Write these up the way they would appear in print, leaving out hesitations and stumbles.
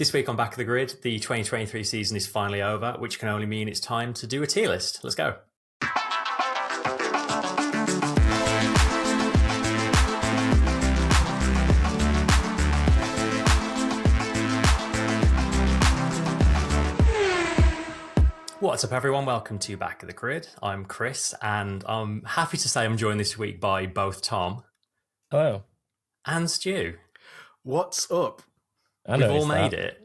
This week on Back of the Grid, the 2023 season is finally over, which can only mean it's time to do a tier list. Let's go. What's up, everyone? Welcome to Back of the Grid. I'm Chris, and I'm happy to say I'm joined this week by both Tom. Hello. And Stu. What's up? We've all made it.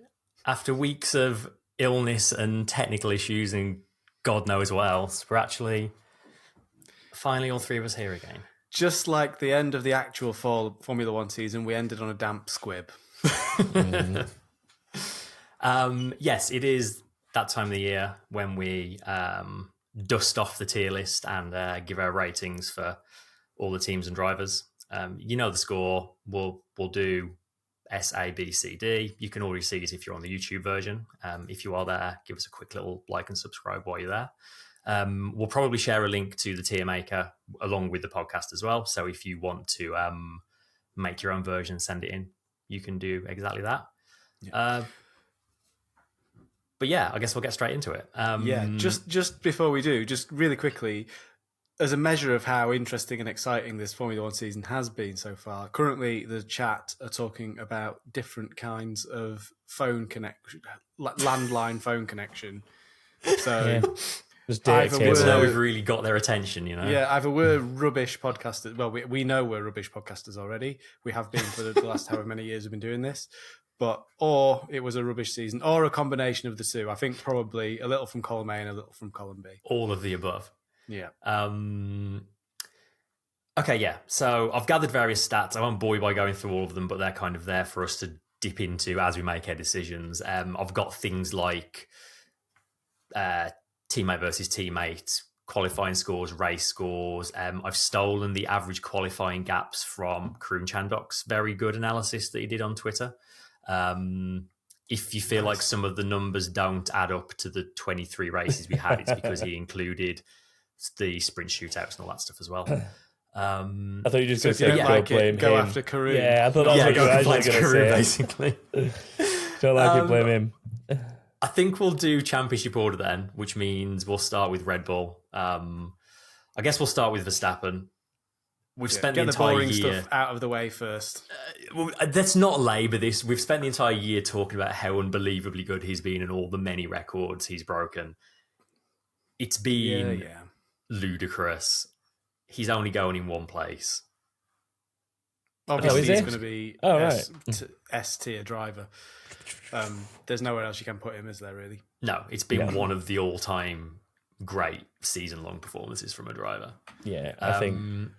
After weeks of illness and technical issues and God knows what else, we're actually finally all three of us here again. Just like the end of the actual Formula One season, we ended on a damp squib. Yes, it is that time of the year when we dust off the tier list and give our ratings for all the teams and drivers. You know the score. We'll do S, A, B, C, D. You can already see it if you're on the YouTube version. If you are there, give us a quick little like and subscribe while you're there. We'll probably share a link to the tier maker along with the podcast as well. So if you want to make your own version, send it in, you can do exactly that. Yeah. But yeah, I guess we'll get straight into it. Just before we do, just really quickly, as a measure of how interesting and exciting this Formula One season has been so far, currently the chat are talking about different kinds of phone connection, landline phone connection. So now we've really got their attention, you know? Yeah, either we're rubbish podcasters. Well, we know we're rubbish podcasters already. We have been for the last however many years we've been doing this. Or it was a rubbish season, or a combination of the two. I think probably a little from column A and a little from column B. All of the above. Yeah. Okay, yeah. So I've gathered various stats. I won't bore you by going through all of them, but they're kind of there for us to dip into as we make our decisions. I've got things like teammate versus teammate, qualifying scores, race scores. I've stolen the average qualifying gaps from Karun Chandok's very good analysis that he did on Twitter. If you feel like some of the numbers don't add up to the 23 races we had, it's because he included the sprint shootouts and all that stuff as well. I thought you were just going to say go after Karun. Yeah, I thought that was what I was going to say. Basically. Don't like it, blame him. I think we'll do championship order then, which means we'll start with Red Bull. I guess we'll start with Verstappen. We've spent the entire boring year stuff out of the way first. Let's not labour this. We've spent the entire year talking about how unbelievably good he's been and all the many records he's broken. It's been ludicrous. He's only going in one place. Obviously, he's going to be S tier driver. There's nowhere else you can put him, is there? Really? No, it's been one of the all-time great season-long performances from a driver. Yeah, I think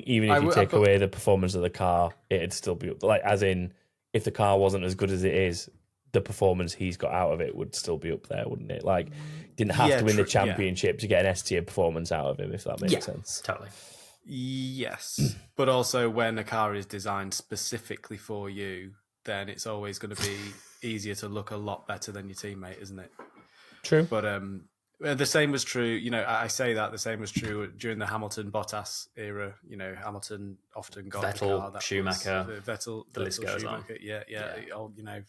even if you take away the performance of the car, it'd still be up. Like, as in, if the car wasn't as good as it is, the performance he's got out of it would still be up there, wouldn't it? Like, didn't have to win the championship to get an S tier performance out of him, if that makes sense. Totally. Yes, but also when a car is designed specifically for you, then it's always going to be easier to look a lot better than your teammate, isn't it? True. But the same was true, you know, I say that the same was true during the Hamilton-Bottas era. You know, Hamilton often got Vettel, a car that Schumacher, Vettel, the list goes on. Yeah. All, you know,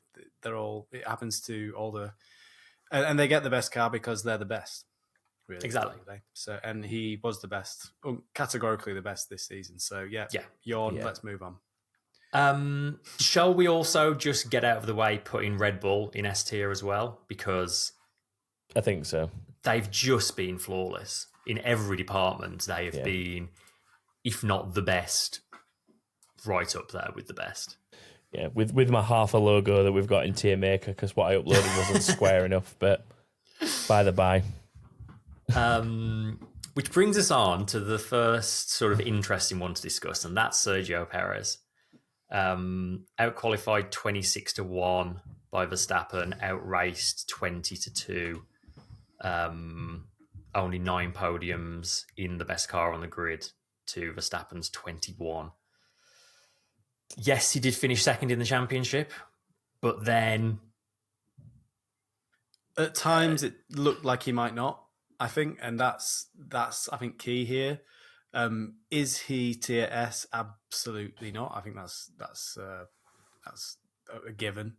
it happens to all the... And they get the best car because they're the best, really. Exactly. So, and he was the best, categorically the best this season. So, let's move on. Shall we also just get out of the way putting Red Bull in S tier as well? Because I think so. They've just been flawless in every department. They have been, if not the best, right up there with the best. Yeah, with my half a logo that we've got in tier maker, because what I uploaded wasn't square enough, but by the by. Which brings us on to the first sort of interesting one to discuss, and that's Sergio Perez. Outqualified 26-1 by Verstappen, outraced 20-2. Only 9 podiums in the best car on the grid to Verstappen's 21. Yes, he did finish second in the championship, but then at times it looked like he might not, I think, and that's I think key here. Is he tier S? Absolutely not. I think that's a given.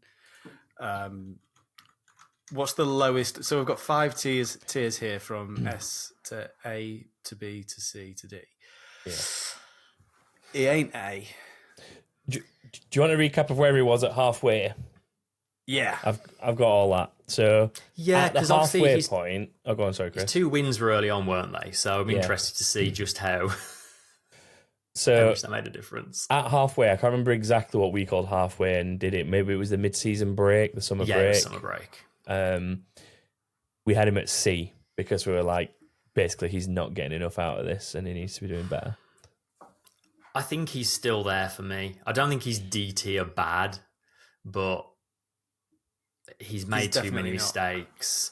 What's the lowest? So we've got 5 tiers here from S to A to B to C to D. Yeah. It ain't A. Do you want a recap of where he was at halfway? Yeah. I've got all that. So yeah, at the halfway point... Oh, go on, sorry, Chris. His 2 wins were early on, weren't they? So I'm interested to see just how much that made a difference. At halfway, I can't remember exactly what we called halfway and did it. Maybe it was the mid-season break, the summer break. Yeah, the summer break. We had him at C because we were like, basically, he's not getting enough out of this and he needs to be doing better. I think he's still there for me. I don't think he's D tier bad, but he's made too many mistakes.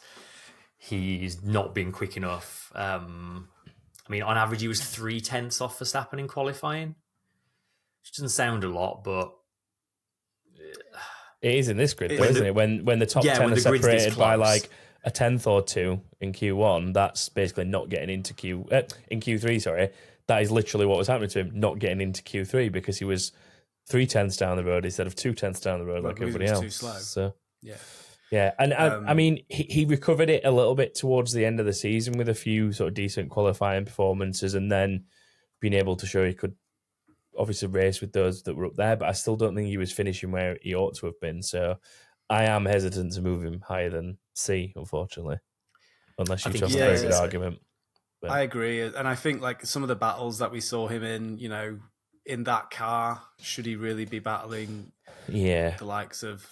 He's not been quick enough. I mean, on average, he was 0.3 off Verstappen in qualifying, which doesn't sound a lot, but it is in this grid, though, isn't it? When the top 10 are separated by like a 10th or 2 in Q1, that's basically not getting into in Q3. Sorry, that is literally what was happening to him, not getting into Q3 because he was 0.3 down the road instead of 0.2 down the road like everybody else. Too slow. So yeah, and I mean, he recovered it a little bit towards the end of the season with a few sort of decent qualifying performances, and then being able to show he could obviously race with those that were up there. But I still don't think he was finishing where he ought to have been. So I am hesitant to move him higher than C, unfortunately, unless you chose a very good argument. But I agree, and I think like some of the battles that we saw him in, in that car, should he really be battling? Yeah, the likes of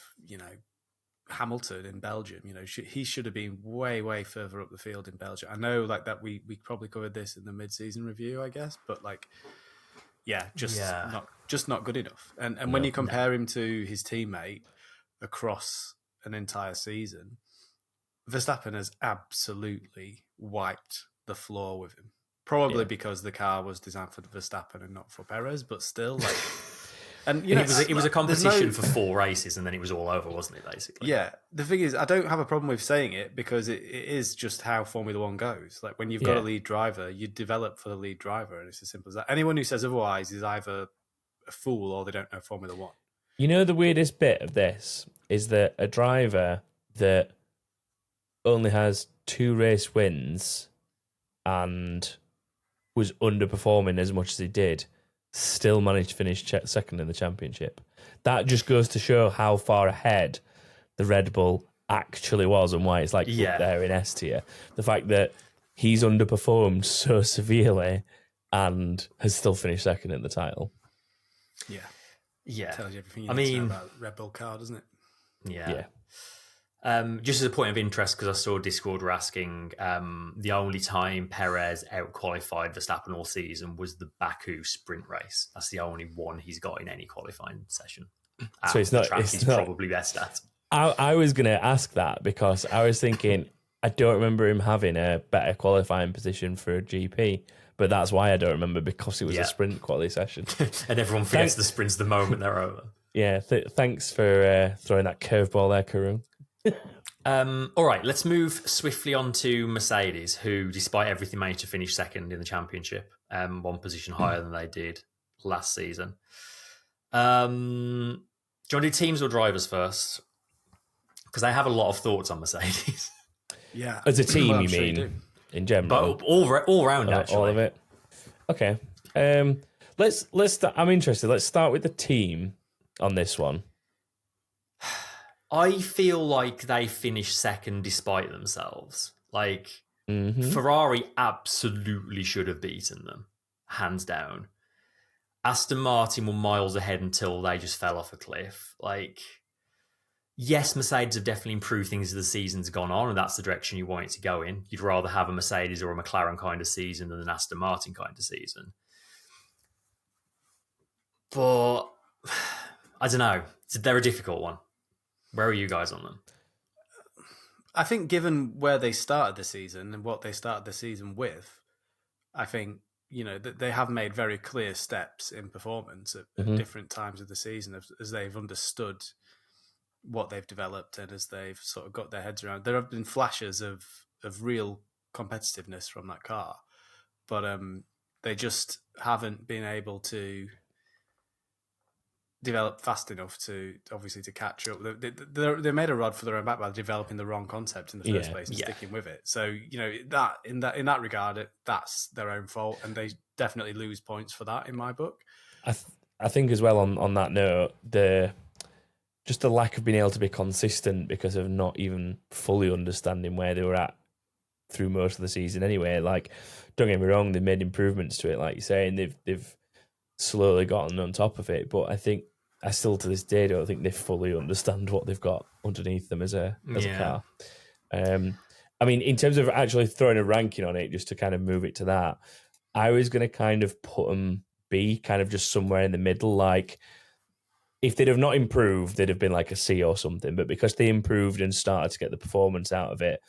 Hamilton in Belgium. He should have been way, way further up the field in Belgium. I know, like that we probably covered this in the mid-season review, I guess, but like, not good enough. And when you compare him to his teammate across an entire season, Verstappen has absolutely wiped the floor with him. Probably because the car was designed for Verstappen and not for Perez, but still, like, and it was a competition for 4 races, and then it was all over, wasn't it? Basically, yeah. The thing is, I don't have a problem with saying it because it is just how Formula One goes. Like when you've got a lead driver, you develop for the lead driver, and it's as simple as that. Anyone who says otherwise is either a fool or they don't know Formula One. The weirdest bit of this is that a driver that only has 2 race wins and was underperforming as much as he did, still managed to finish second in the championship. That just goes to show how far ahead the Red Bull actually was and why it's like up there in S tier. The fact that he's underperformed so severely and has still finished second in the title. Yeah. Tells you everything you need to know about Red Bull car, doesn't it? Yeah. Just as a point of interest, because I saw Discord were asking, the only time Perez out-qualified Verstappen all season was the Baku sprint race. That's the only one he's got in any qualifying session. So it's not... He's probably best at. I was going to ask that because I was thinking, I don't remember him having a better qualifying position for a GP, but that's why I don't remember, because it was a sprint quality session. And everyone forgets the sprints the moment they're over. Yeah, thanks for throwing that curveball there, Karun. All right, let's move swiftly on to Mercedes, who, despite everything, managed to finish second in the championship, 1 position higher than they did last season. Do you want to do teams or drivers first? Because I have a lot of thoughts on Mercedes. Yeah, as a team, you mean in general? But all round, actually, all of it. Okay, let's start. I'm interested. Let's start with the team on this one. I feel like they finished second despite themselves. Like, Ferrari absolutely should have beaten them, hands down. Aston Martin were miles ahead until they just fell off a cliff. Like, yes, Mercedes have definitely improved things as the season's gone on, and that's the direction you want it to go in. You'd rather have a Mercedes or a McLaren kind of season than an Aston Martin kind of season. But, I don't know. They're a difficult one. Where are you guys on them? I think given where they started the season and what they started the season with, I think, that they have made very clear steps in performance at different times of the season as they've understood what they've developed and as they've sort of got their heads around. There have been flashes of real competitiveness from that car, but they just haven't been able to develop fast enough to catch up. They made a rod for their own back by developing the wrong concept in the first place and sticking with it. So that in that regard, that's their own fault, and they definitely lose points for that in my book. I think as well on that note, the lack of being able to be consistent because of not even fully understanding where they were at through most of the season anyway. Like, don't get me wrong, they've made improvements to it, like you say, and they've slowly gotten on top of it. But I think I still to this day don't think they fully understand what they've got underneath them as a car. I mean, in terms of actually throwing a ranking on it, just to kind of move it to that, I was going to kind of put them B, kind of just somewhere in the middle. Like, if they'd have not improved, they'd have been like a C or something. But because they improved and started to get the performance out of it,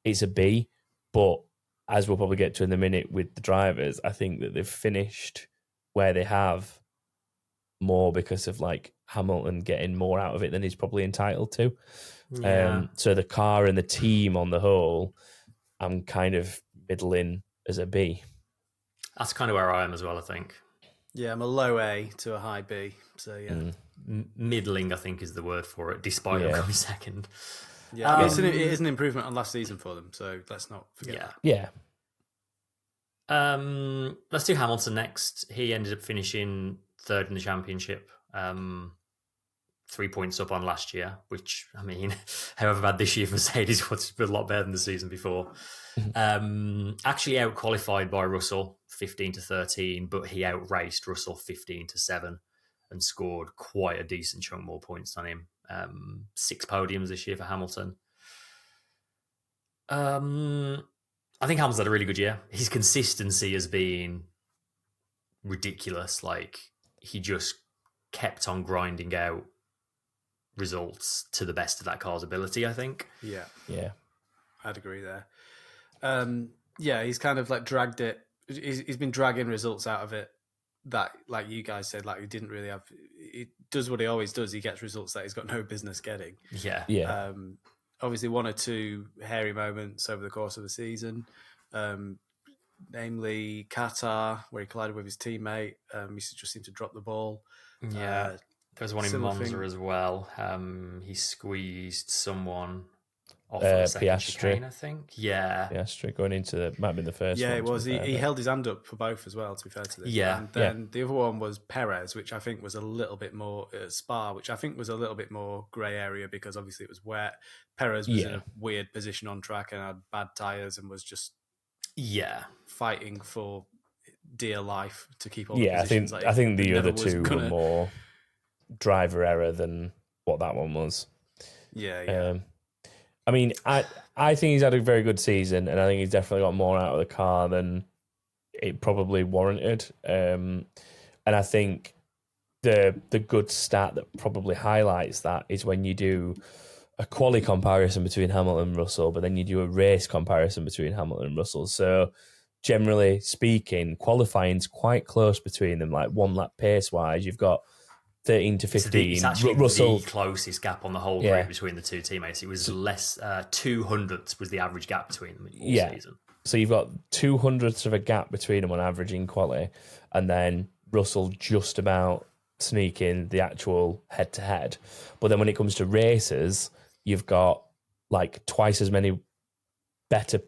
it's a B. But as we'll probably get to in a minute with the drivers, I think that they've finished where they have more because of like Hamilton getting more out of it than he's probably entitled to. Yeah. So the car and the team on the whole, I'm kind of middling as a B. That's kind of where I am as well, I think. Yeah, I'm a low A to a high B. So yeah, middling I think is the word for it, despite it coming second. Yeah, it is an improvement on last season for them. So let's not forget that. Yeah. Let's do Hamilton next. He ended up finishing third in the championship, 3 points up on last year, which, I mean, however bad this year for Mercedes was a lot better than the season before. Actually out-qualified by Russell, 15-13, but he outraced Russell 15-7 and scored quite a decent chunk more points than him. 6 podiums this year for Hamilton. I think Hamilton's had a really good year. His consistency has been ridiculous. Like, he just kept on grinding out results to the best of that car's ability, I think. Yeah. I'd agree there. He's kind of like dragged it. He's been dragging results out of it that, like you guys said, like he didn't really have. He does what he always does. He gets results that he's got no business getting. Yeah. Obviously, 1 or 2 hairy moments over the course of the season, namely Qatar, where he collided with his teammate. He just seemed to drop the ball. Yeah. There's one in Monza as well. He squeezed someone off of the second chicane, I think. Yeah. Piastri going into might have been the first one. Yeah, it was. He held his hand up for both as well, to be fair to this. Yeah. And then the other one was Perez, which I think was a little bit more, Spa, which I think was a little bit more grey area because obviously it was wet. Perez was in a weird position on track and had bad tyres and was just fighting for dear life to keep all the positions. I think the other two were more driver error than what that one was. Yeah. I mean, I think he's had a very good season, and I think he's definitely got more out of the car than it probably warranted. And I think the good stat that probably highlights that is when you do a quali comparison between Hamilton and Russell, but then you do a race comparison between Hamilton and Russell. So generally speaking, qualifying's quite close between them, like 1 lap pace-wise. You've got 13 to 15. It's actually Russell, the closest gap on the whole grid between the two teammates. It was less, 200ths was the average gap between them all season. So you've got 200ths of a gap between them on average in quali, and then Russell just about sneaking the actual head-to-head. But then when it comes to races, you've got like twice as many better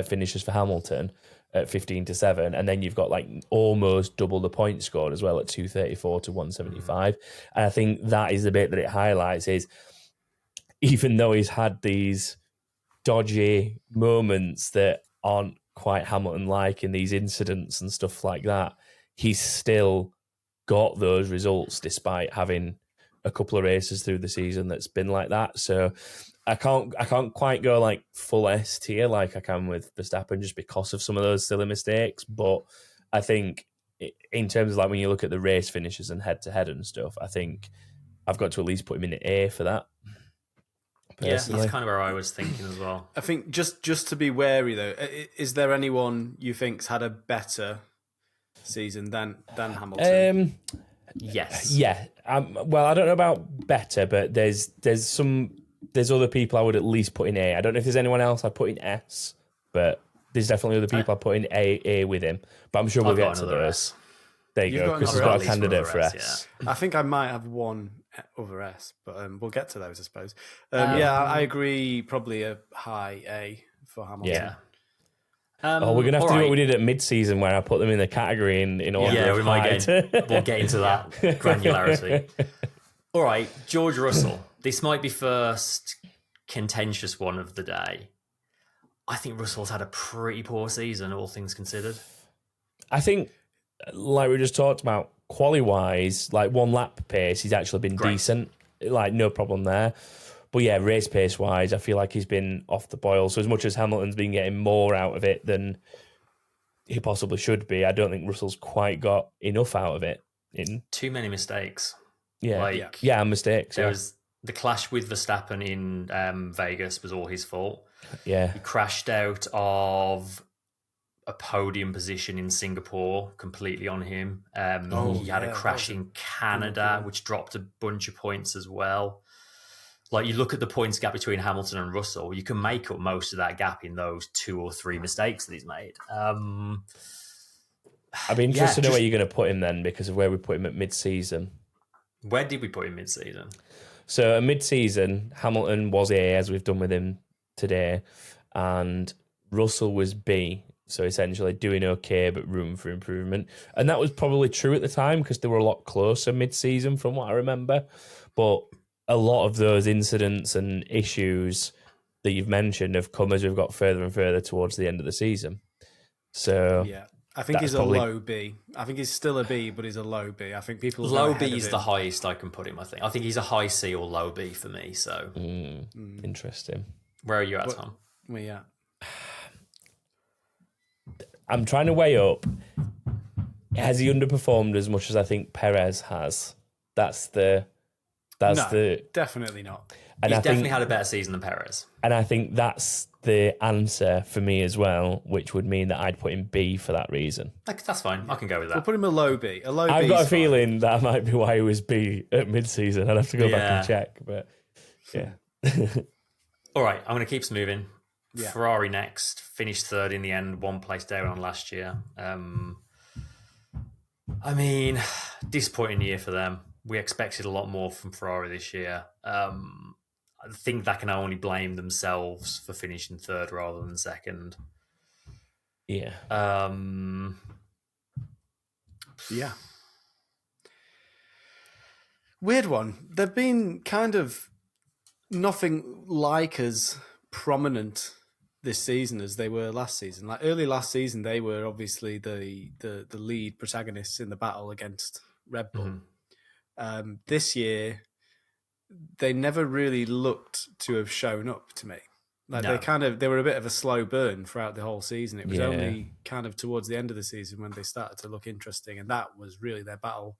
finishes for Hamilton at 15-7, and then you've got like almost double the point scored as well at 234 to 175. And I think that is the bit that it highlights is even though he's had these dodgy moments that aren't quite Hamilton-like in these incidents and stuff like that, he's still got those results despite having a couple of races through the season that's been like that. So I can't quite go like full S tier like I can with Verstappen just because of some of those silly mistakes. But I think in terms of like when you look at the race finishes and head-to-head and stuff, I think I've got to at least put him in the A for that. Personally. Yeah, that's kind of where I was thinking as well. I think just to be wary though, is there anyone you think's had a better season than Hamilton? Yes. Yeah. Well, I don't know about better, but there's other people I would at least put in A. I don't know if there's anyone else I'd put in S, but there's definitely other people I'd put in A with him. But I'm sure we'll get to those. There you go. Chris has got a candidate for S. Yeah. I think I might have one other S, but we'll get to those, I suppose. I agree. Probably a high A for Hamilton. Yeah. We're gonna have to do what we did at mid-season, where I put them in the category in order. Yeah, we'll get into that granularity. All right, George Russell. This might be first contentious one of the day. I think Russell's had a pretty poor season, all things considered. I think, like we just talked about, quali-wise, like one lap pace, he's actually been decent. Like, no problem there. But yeah, race pace-wise, I feel like he's been off the boil. So as much as Hamilton's been getting more out of it than he possibly should be, I don't think Russell's quite got enough out of it. Too many mistakes. Yeah, mistakes. There was the clash with Verstappen in Vegas was all his fault. Yeah. He crashed out of a podium position in Singapore completely on him. He had a crash in Canada, which dropped a bunch of points as well. Like, you look at the points gap between Hamilton and Russell, you can make up most of that gap in those 2 or 3 mistakes that he's made. I'd be interested to know where you're going to put him then, because of where we put him at mid-season. Where did we put him mid-season? So at mid-season, Hamilton was A, as we've done with him today, and Russell was B. So essentially doing okay, but room for improvement. And that was probably true at the time, because they were a lot closer mid-season from what I remember. But a lot of those incidents and issues that you've mentioned have come as we've got further and further towards the end of the season. So yeah, I think he's probably a low B. I think he's still a B, but he's a low B. I think people low B is the highest I can put him. I think he's a high C or low B for me. So interesting. Where are you at, Tom? Where you at? I'm trying to weigh up. Has he underperformed as much as I think Perez has? Definitely not. And he's definitely had a better season than Perez. And I think that's the answer for me as well, which would mean that I'd put him B for that reason. That's fine. I can go with that. We'll put him a low B. I've got a feeling that might be why he was B at mid-season. I'd have to go back and check. But yeah. All right, I'm going to keep us moving. Yeah. Ferrari next, finished third in the end, 1 place down on last year. I mean, disappointing year for them. We expected a lot more from Ferrari this year. I think that can only blame themselves for finishing third rather than second. Yeah. Yeah. Weird one. They've been kind of nothing like as prominent this season as they were last season. Like early last season, they were obviously the lead protagonists in the battle against Red Bull. This year, they never really looked to have shown up to me. Like they were a bit of a slow burn throughout the whole season. It was only kind of towards the end of the season when they started to look interesting, and that was really their battle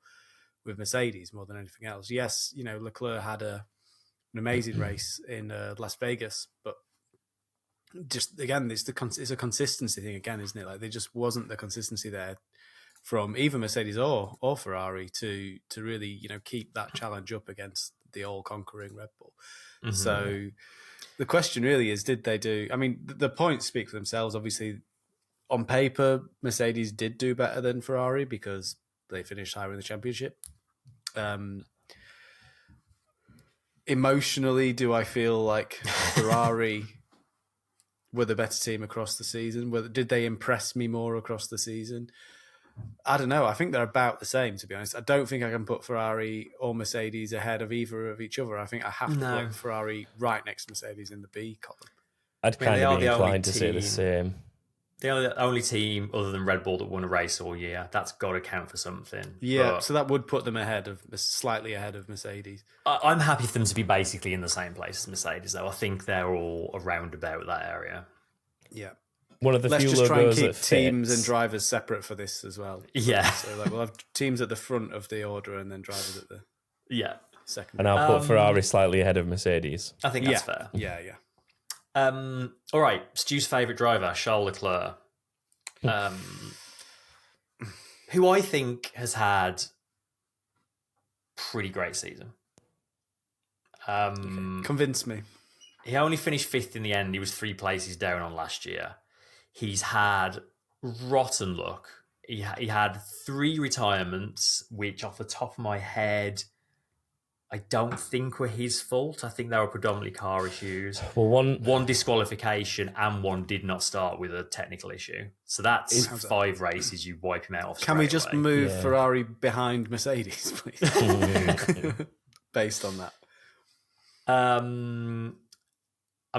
with Mercedes more than anything else. Yes, Leclerc had an amazing race in Las Vegas, but just again, it's a consistency thing again, isn't it? Like there just wasn't the consistency there from either Mercedes or Ferrari to really keep that challenge up against the all-conquering Red Bull. Mm-hmm. So the question really is, did they do? I mean, the points speak for themselves. Obviously, on paper, Mercedes did do better than Ferrari because they finished higher in the championship. Emotionally, do I feel like Ferrari were the better team across the season? Did they impress me more across the season? I don't know. I think they're about the same, to be honest. I don't think I can put Ferrari or Mercedes ahead of either of each other. I think I have to put Ferrari right next to Mercedes in the B column. I'd kind of be inclined to say the same. They are the only team other than Red Bull that won a race all year. That's got to count for something. Yeah, so that would put them slightly ahead of Mercedes. I'm happy for them to be basically in the same place as Mercedes, though. I think they're all around about that area. Yeah. One of the Let's few just try and keep logos teams and drivers separate for this as well. Yeah. So we'll have teams at the front of the order and then drivers at the second. And I'll put Ferrari slightly ahead of Mercedes. I think that's fair. Yeah. All right, Stu's favourite driver, Charles Leclerc, who I think has had pretty great season. Convince me. He only finished 5th in the end. He was 3 places down on last year. He's had rotten luck he had 3 retirements, which off the top of my head, I don't think were his fault. I think they were predominantly car issues. Well, one disqualification and one did not start with a technical issue. So that's 5 races you wipe him out of. Can we just move Ferrari behind Mercedes, please? Based on that. I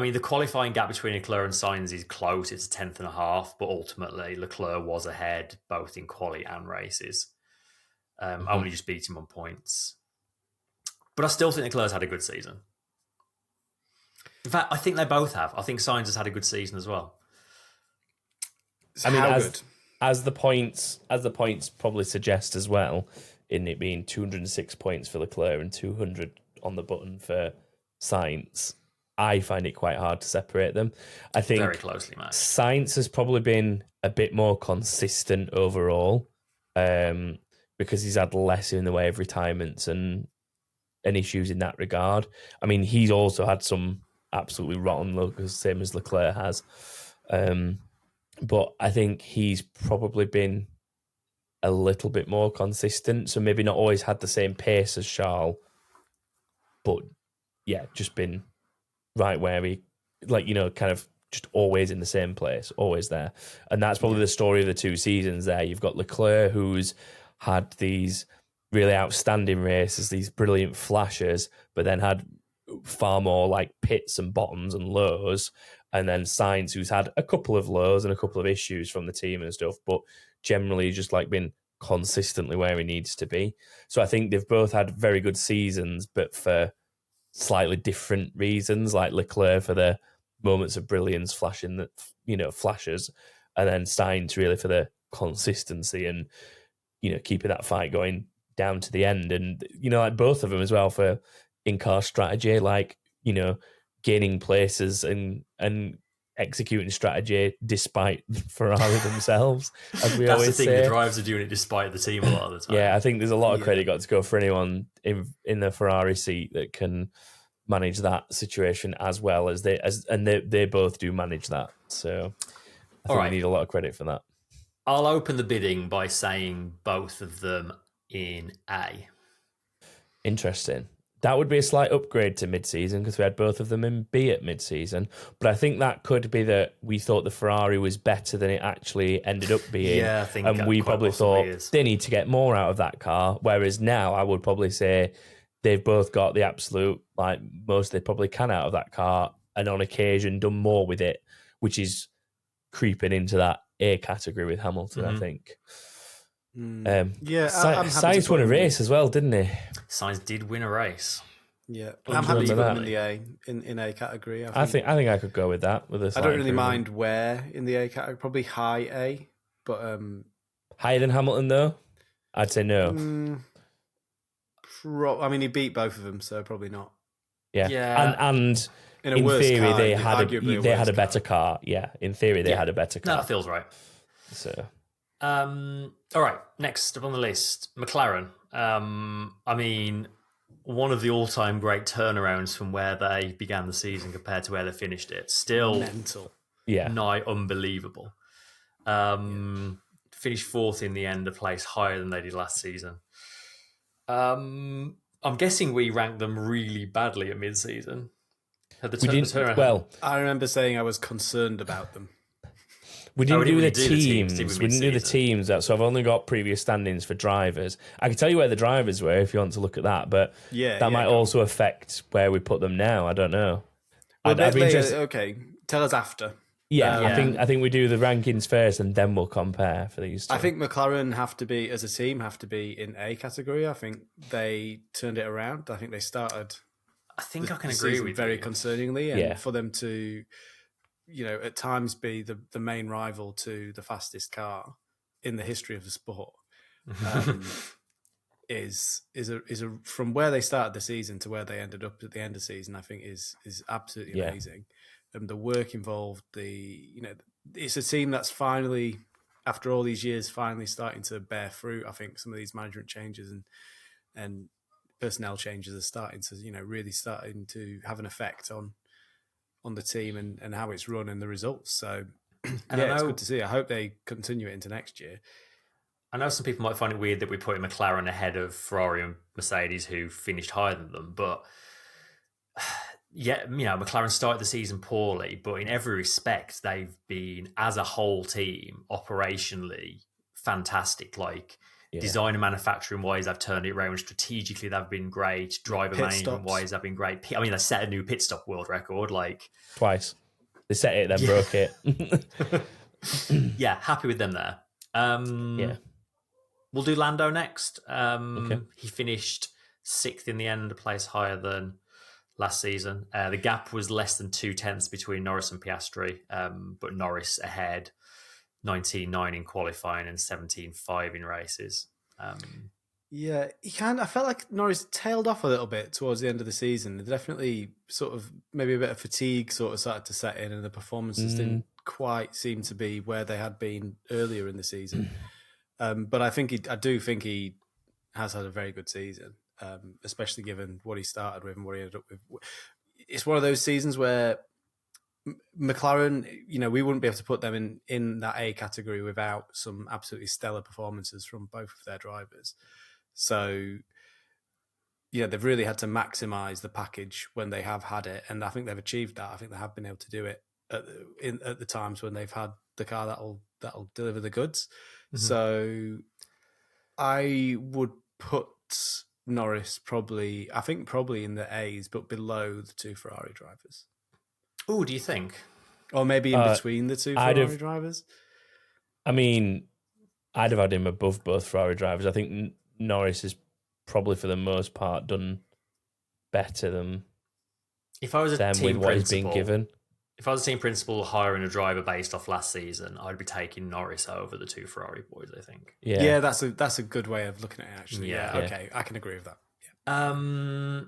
mean, the qualifying gap between Leclerc and Sainz is close. It's a 10.5, but ultimately Leclerc was ahead both in quali and races. Only just beat him on points. But I still think Leclerc's had a good season. In fact, I think they both have. I think Sainz has had a good season as well. I mean, as the points probably suggest as well, in it being 206 points for Leclerc and 200 on the button for Sainz, I find it quite hard to separate them. I think very closely matched. Sainz has probably been a bit more consistent overall, because he's had less in the way of retirements and issues in that regard. I mean, he's also had some absolutely rotten luck, same as Leclerc has. But I think he's probably been a little bit more consistent. So maybe not always had the same pace as Charles, but yeah, just been right where he, kind of just always in the same place, always there. And that's probably the story of the 2 seasons there. You've got Leclerc, who's had these really outstanding races, these brilliant flashes, but then had far more pits and bottoms and lows. And then Sainz, who's had a couple of lows and a couple of issues from the team and stuff, but generally just been consistently where he needs to be. So I think they've both had very good seasons, but for slightly different reasons. Like Leclerc for the moments of brilliance, flashing flashes, and then Sainz really for the consistency and keeping that fight going down to the end. And both of them as well for in-car strategy, gaining places and executing strategy despite Ferrari themselves, as we That's always the thing, say. the drivers are doing it despite the team a lot of the time. Yeah, I think there's a lot of credit got to go for anyone in the Ferrari seat that can manage that situation as well as they both do manage that. So I think we need a lot of credit for that. I'll open the bidding by saying both of them in A. Interesting. That would be a slight upgrade to mid-season because we had both of them in B at mid-season. But I think that could be that we thought the Ferrari was better than it actually ended up being. Yeah, I think and we probably thought they need to get more out of that car. Whereas now I would probably say they've both got the absolute, most they probably can out of that car, and on occasion done more with it, which is creeping into that A category with Hamilton, I think. Sainz won a race as well, didn't he? Sainz did win a race. Yeah, I'm happy to put him in the A in A category. I think I could go with that. I don't really mind where in the A category. Probably high A, but higher than Hamilton though. I'd say no. I mean, he beat both of them, so probably not. Yeah. And in theory, they had a better car. Yeah, in theory, they had a better car. No, that feels right. So. All right, next up on the list, McLaren. I mean, one of the all-time great turnarounds from where they began the season compared to where they finished it. Still mental. Yeah. Nigh unbelievable. Finished 4th in the end, a place higher than they did last season. I'm guessing we ranked them really badly at mid-season. I remember saying I was concerned about them. We didn't do the teams. We didn't do the teams. So I've only got previous standings for drivers. I can tell you where the drivers were if you want to look at that, but that might also affect where we put them now. I don't know. Okay, tell us after. Yeah, I think we do the rankings first and then we'll compare for these two. I think McLaren as a team have to be in A category. I think they turned it around. I think they started. I think I can agree with very you. concerningly, and for them to, at times be the main rival to the fastest car in the history of the sport, is from where they started the season to where they ended up at the end of the season. I think is absolutely amazing. The work involved, it's a team that's finally, after all these years, finally starting to bear fruit. I think some of these management changes and personnel changes are starting to, really starting to have an effect on the team and how it's run and the results. So, it's good to see. I hope they continue it into next year. I know some people might find it weird that we put McLaren ahead of Ferrari and Mercedes, who finished higher than them, but yeah, McLaren started the season poorly, but in every respect, they've been, as a whole team, operationally fantastic. Like, design and manufacturing wise, they've turned it around. Strategically, they've been great. Driver management wise, they've been great. I mean, they set a new pit stop world record, like twice. They set it, then broke it. Yeah, happy with them there. We'll do Lando next. Okay. He finished 6th in the end, a place higher than last season. The gap was less than 2/10 between Norris and Piastri, but Norris ahead, 19.9 in qualifying and 17.5 in races. Yeah, I felt like Norris tailed off a little bit towards the end of the season. Definitely sort of maybe a bit of fatigue sort of started to set in, and the performances didn't quite seem to be where they had been earlier in the season. But I do think he has had a very good season, especially given what he started with and what he ended up with. It's one of those seasons where McLaren, we wouldn't be able to put them in that A category without some absolutely stellar performances from both of their drivers. So, they've really had to maximise the package when they have had it, and I think they've achieved that. I think they have been able to do it at the times when they've had the car that'll deliver the goods. Mm-hmm. So, I would put Norris probably in the A's, but below the two Ferrari drivers. Oh, do you think? Or maybe in between the two Ferrari drivers? I mean, I'd have had him above both Ferrari drivers. I think Norris has probably, for the most part, done better than if I was a team with what he's been given. If I was a team principal hiring a driver based off last season, I'd be taking Norris over the two Ferrari boys, I think. Yeah, that's a good way of looking at it, actually. Yeah. Okay, I can agree with that. Yeah.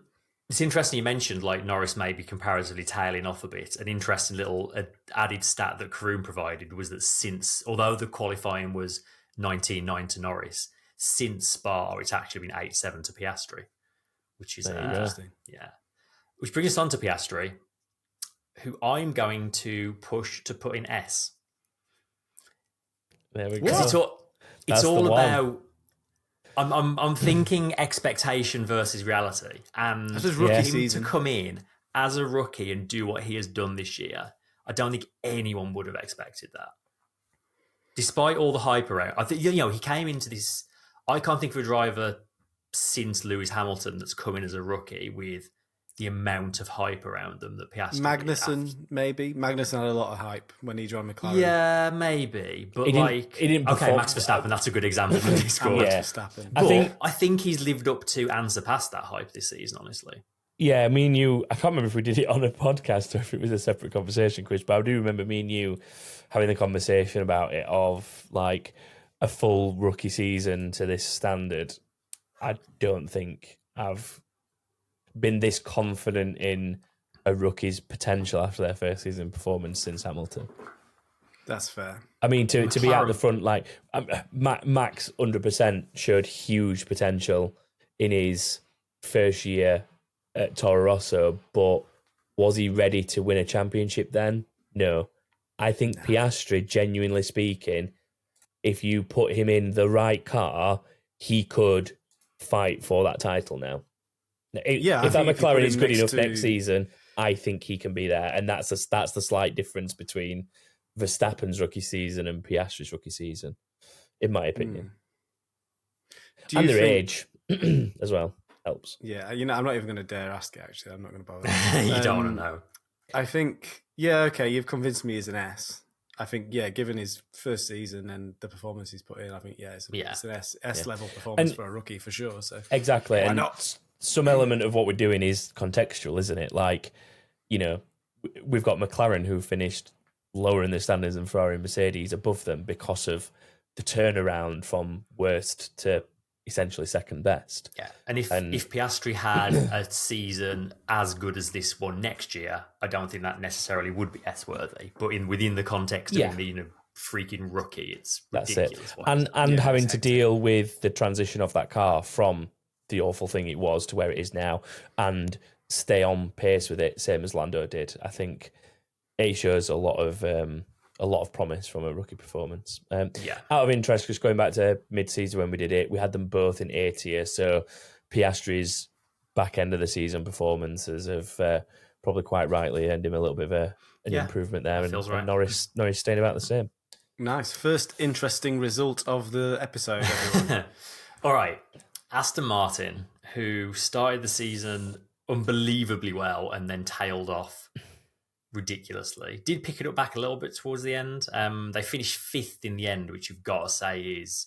It's interesting you mentioned like Norris maybe comparatively tailing off a bit. An interesting little added stat that Karoon provided was that although the qualifying was 19.9 to Norris, since Spa it's actually been 8.7 to Piastri, which is interesting. Yeah, which brings us on to Piastri, who I'm going to push to put in S. There we go. It's all about. I'm thinking expectation versus reality, and him to come in as a rookie and do what he has done this year, I don't think anyone would have expected that. Despite all the hype around, I think he came into this. I can't think of a driver since Lewis Hamilton that's come in as a rookie with the amount of hype around them that Piastri Magnussen, maybe. Magnussen had a lot of hype when he joined McLaren. Yeah, maybe. But he didn't perform. Max Verstappen, that's a good example of when he scored. I think he's lived up to and surpassed that hype this season, honestly. Yeah, me and you, I can't remember if we did it on a podcast or if it was a separate conversation, Chris, but I do remember me and you having the conversation about it of like a full rookie season to this standard. I don't think I've been this confident in a rookie's potential after their first season performance since Hamilton. That's fair. I mean, to be out the front, like Max 100% showed huge potential in his first year at Toro Rosso, but was he ready to win a championship then? No. I think Piastri, genuinely speaking, if you put him in the right car, he could fight for that title now. If that McLaren is good enough next season, I think he can be there, and that's the slight difference between Verstappen's rookie season and Piastri's rookie season, in my opinion. And their age as well helps. Yeah, I'm not even going to dare ask it. Actually, I'm not going to bother. You don't want to know. I think, you've convinced me as an S. I think, given his first season and the performance he's put in, I think, it's an S level performance for a rookie for sure. So exactly, why and not? Some element of what we're doing is contextual, isn't it? Like, we've got McLaren who finished lower in the standings than Ferrari and Mercedes, above them because of the turnaround from worst to essentially second best. Yeah, and if Piastri had a season as good as this one next year, I don't think that necessarily would be S-worthy. But within the context of him being a freaking rookie, it's ridiculous. That's it. And having to deal with the transition of that car from the awful thing it was to where it is now and stay on pace with it, same as Lando did. I think it shows a lot of a lot of promise from a rookie performance. Out of interest, just going back to mid-season when we did it, we had them both in A tier. So Piastri's back end of the season performances have probably quite rightly earned him a little bit of an improvement there. And right. Norris staying about the same. Nice. First interesting result of the episode, everyone. All right. Aston Martin, who started the season unbelievably well and then tailed off ridiculously. Did pick it up back a little bit towards the end. They finished 5th in the end, which you've got to say is,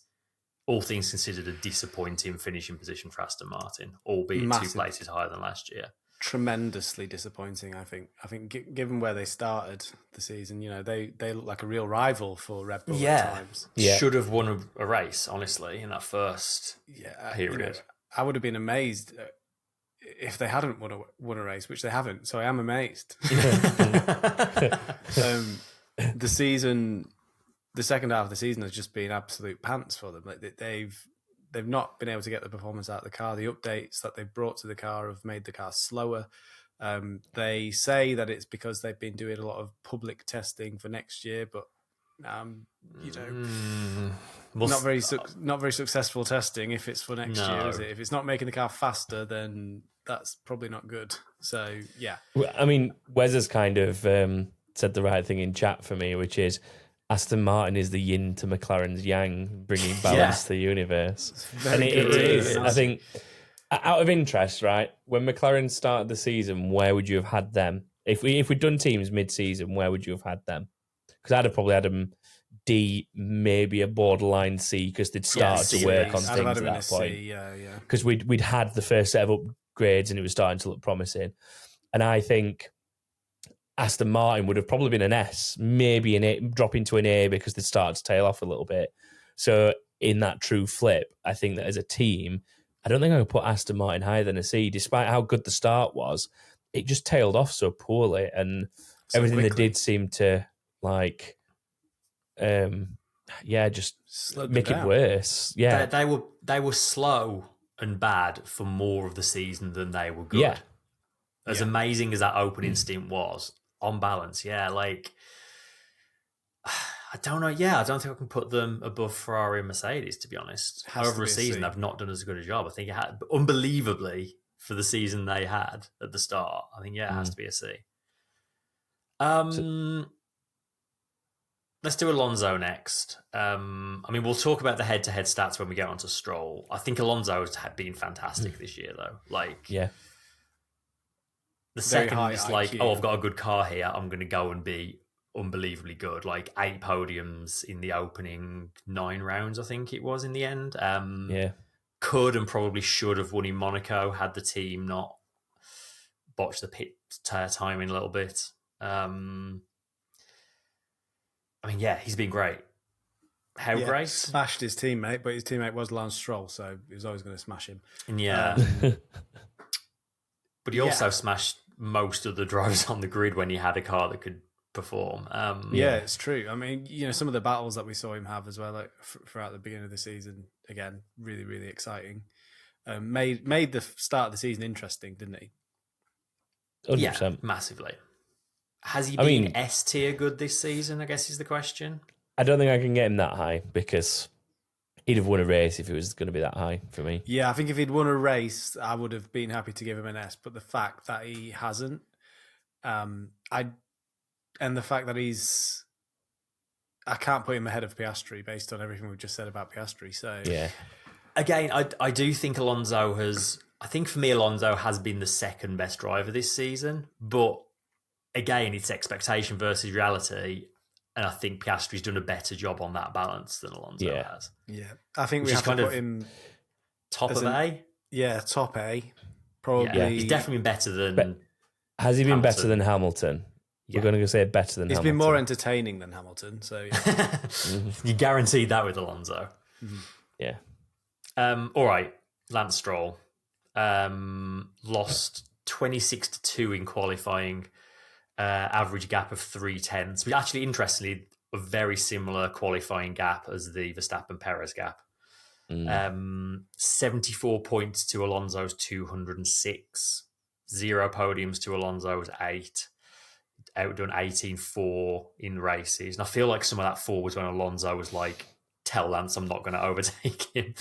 all things considered, a disappointing finishing position for Aston Martin, albeit Massive. 2 places higher than last year. Tremendously disappointing, I think. Given where they started the season, they look like a real rival for Red Bull at times. Yeah. Should have won a race, honestly, in that first period. I would have been amazed if they hadn't won a race, which they haven't. So I am amazed. The second half of the season has just been absolute pants for them. Like they've not been able to get the performance out of the car. The updates that they've brought to the car have made the car slower. They say that it's because they've been doing a lot of public testing for next year, but not very successful testing if it's for next year, is it? If it's not making the car faster, then that's probably not good. So yeah, I mean, Wes has kind of said the right thing in chat for me, which is Aston Martin is the yin to McLaren's yang, bringing balance to the universe. And it is. I think, out of interest, right, when McLaren started the season, where would you have had them? If we'd done teams mid-season, where would you have had them? Because I'd have probably had them D, maybe a borderline C, because they'd started to work on things at that point. Because we'd had the first set of upgrades and it was starting to look promising. And I think Aston Martin would have probably been an S, maybe an A, drop into an A because they started to tail off a little bit. So in that true flip, I think that as a team, I don't think I could put Aston Martin higher than a C, despite how good the start was. It just tailed off so poorly, and so everything quickly. They did seem to just make it worse. Yeah, they were slow and bad for more of the season than they were good. Yeah. As amazing as that opening stint was, on balance, I don't know. Yeah, I don't think I can put them above Ferrari and Mercedes, to be honest. Over a season, they've not done as good a job. I think it had, unbelievably, for the season they had at the start. I think, it has to be a C. Let's do Alonso next. We'll talk about the head-to-head stats when we get onto Stroll. I think Alonso has been fantastic this year, though. The second it's I've got a good car here, I'm going to go and be unbelievably good. 8 podiums in the opening 9 rounds, I think it was in the end. Could and probably should have won in Monaco had the team not botched the pit timing a little bit. He's been great. How great? Smashed his teammate, but his teammate was Lance Stroll, so he was always going to smash him. Yeah. But he also smashed most of the drivers on the grid when he had a car that could perform. It's true. Some of the battles that we saw him have as well, throughout the beginning of the season, again, really, really exciting. Made the start of the season interesting, didn't he? 100%. Yeah, massively. Has he been S tier good this season, I guess is the question? I don't think I can get him that high because he'd have won a race if it was going to be that high for me. Yeah, I think if he'd won a race, I would have been happy to give him an S. But the fact that he hasn't, and the fact that I can't put him ahead of Piastri based on everything we've just said about Piastri. So again, I do think Alonso has. I think for me, Alonso has been the second best driver this season. But again, it's expectation versus reality. And I think Piastri's done a better job on that balance than Alonso has. Yeah. I think we have to put him top of A. Yeah, top A. Probably. Yeah. He's definitely been better than Has he been better than Hamilton? Yeah. We're going to say better than Hamilton. He's been more entertaining than Hamilton. So you guaranteed that with Alonso. Mm-hmm. Yeah. All right. Lance Stroll. Lost 26-2 in qualifying. Average gap of 3/10, which actually, interestingly, a very similar qualifying gap as the Verstappen Perez gap. 74 points to Alonso's 206, 0 podiums to Alonso's 8. outdone 18-4 in races. And I feel like some of that 4 was when Alonso was like, tell Lance I'm not going to overtake him.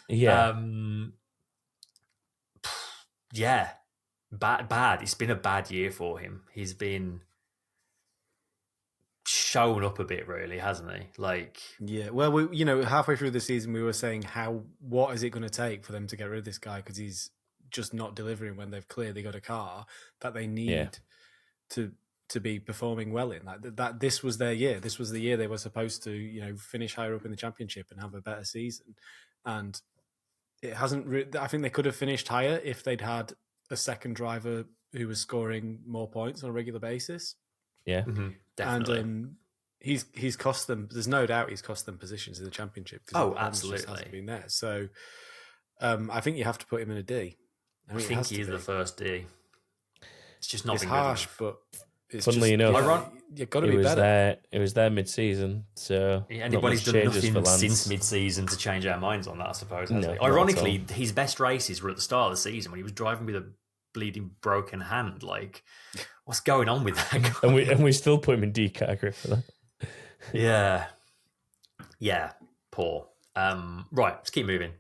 Yeah. Yeah. Bad. It's been a bad year for him. He's been shown up a bit, really, hasn't he? Like, yeah. Well, halfway through the season, we were saying what is it going to take for them to get rid of this guy, because he's just not delivering when they've clearly got a car that they need to be performing well in. Like that, this was their year. This was the year they were supposed to, finish higher up in the championship and have a better season. And it hasn't. I think they could have finished higher if they'd had a second driver who was scoring more points on a regular basis. Yeah, definitely. And he's cost them. There's no doubt he's cost them positions in the championship. Oh, absolutely. Hasn't been there. So I think you have to put him in a D. I think he is the first D. It's just not. It's harsh, but it's funnily enough, you've got to be better. It was there mid-season, so anybody's done nothing since mid-season to change our minds on that, I suppose. No, ironically, his best races were at the start of the season when he was driving with a bleeding broken hand. Like, what's going on with that guy? and we still put him in D category for that. Yeah, poor. Right, let's keep moving.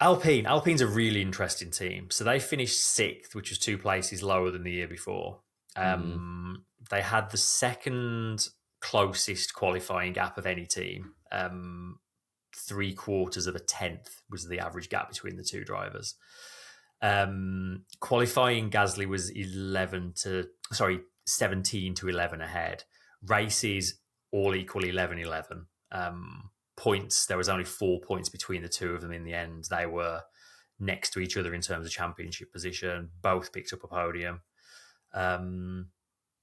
Alpine's a really interesting team. So they finished 6th, which was 2 places lower than the year before. They had the second closest qualifying gap of any team. 3/4 of a tenth was the average gap between the 2 drivers. Qualifying, Gasly was 17 to 11 ahead. Races all equal 11-11. Points, there was only 4 points between the 2 of them in the end. They were next to each other in terms of championship position. Both picked up a podium.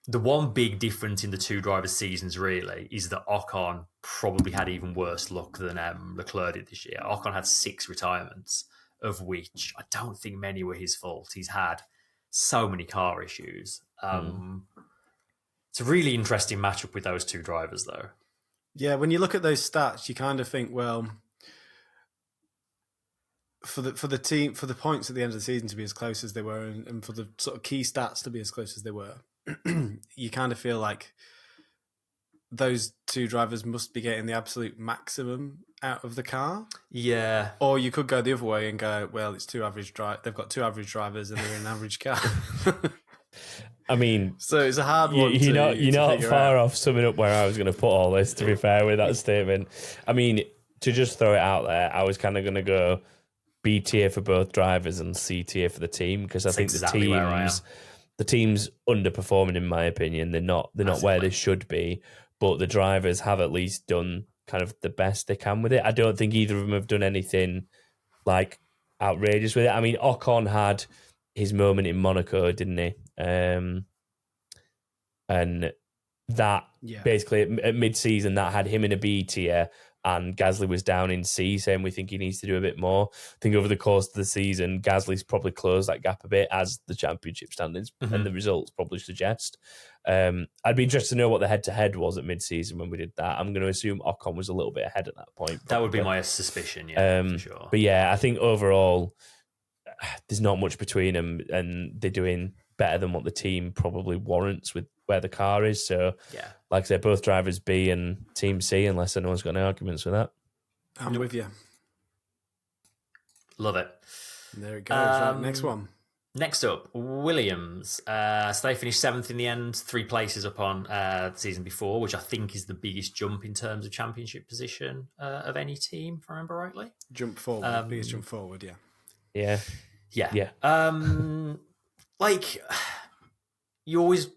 The one big difference in the 2 drivers' seasons really is that Ocon probably had even worse luck than Leclerc did this year. Ocon had 6 retirements, of which I don't think many were his fault. He's had so many car issues. It's a really interesting matchup with those 2 drivers, though. Yeah, when you look at those stats, you kind of think, well, for the team, for the points at the end of the season to be as close as they were, and for the sort of key stats to be as close as they were, you kind of feel like those 2 drivers must be getting the absolute maximum out of the car. Yeah. Or you could go the other way and go, well, it's 2 average they've got 2 average drivers and they're in an average car. I mean, so it's a hard one. You're not far off summing up where I was going to put all this, to be fair, with that statement. I mean, to just throw it out there, I was kind of going to go B tier for both drivers and C tier for the team, because I think the team's underperforming, in my opinion. They're not where they should be, but the drivers have at least done kind of the best they can with it. I don't think either of them have done anything like outrageous with it. I mean, Ocon had his moment in Monaco, didn't he? And that basically at mid-season, that had him in a B tier and Gasly was down in C, saying we think he needs to do a bit more. I think over the course of the season, Gasly's probably closed that gap a bit, as the championship standings and the results probably suggest. I'd be interested to know what the head-to-head was at mid-season when we did that. I'm going to assume Ocon was a little bit ahead at that point. Probably. That would be my suspicion, for sure. But yeah, I think overall, there's not much between them, and they're doing better than what the team probably warrants with where the car is. So, like I said, both drivers B and Team C, unless anyone's got any arguments with that. I'm with you. Love it. There it goes. Right, next one. Next up, Williams. So they finished 7th in the end, 3 places up on the season before, which I think is the biggest jump in terms of championship position of any team, if I remember rightly. Jump forward, biggest jump forward, Yeah. Like, you always...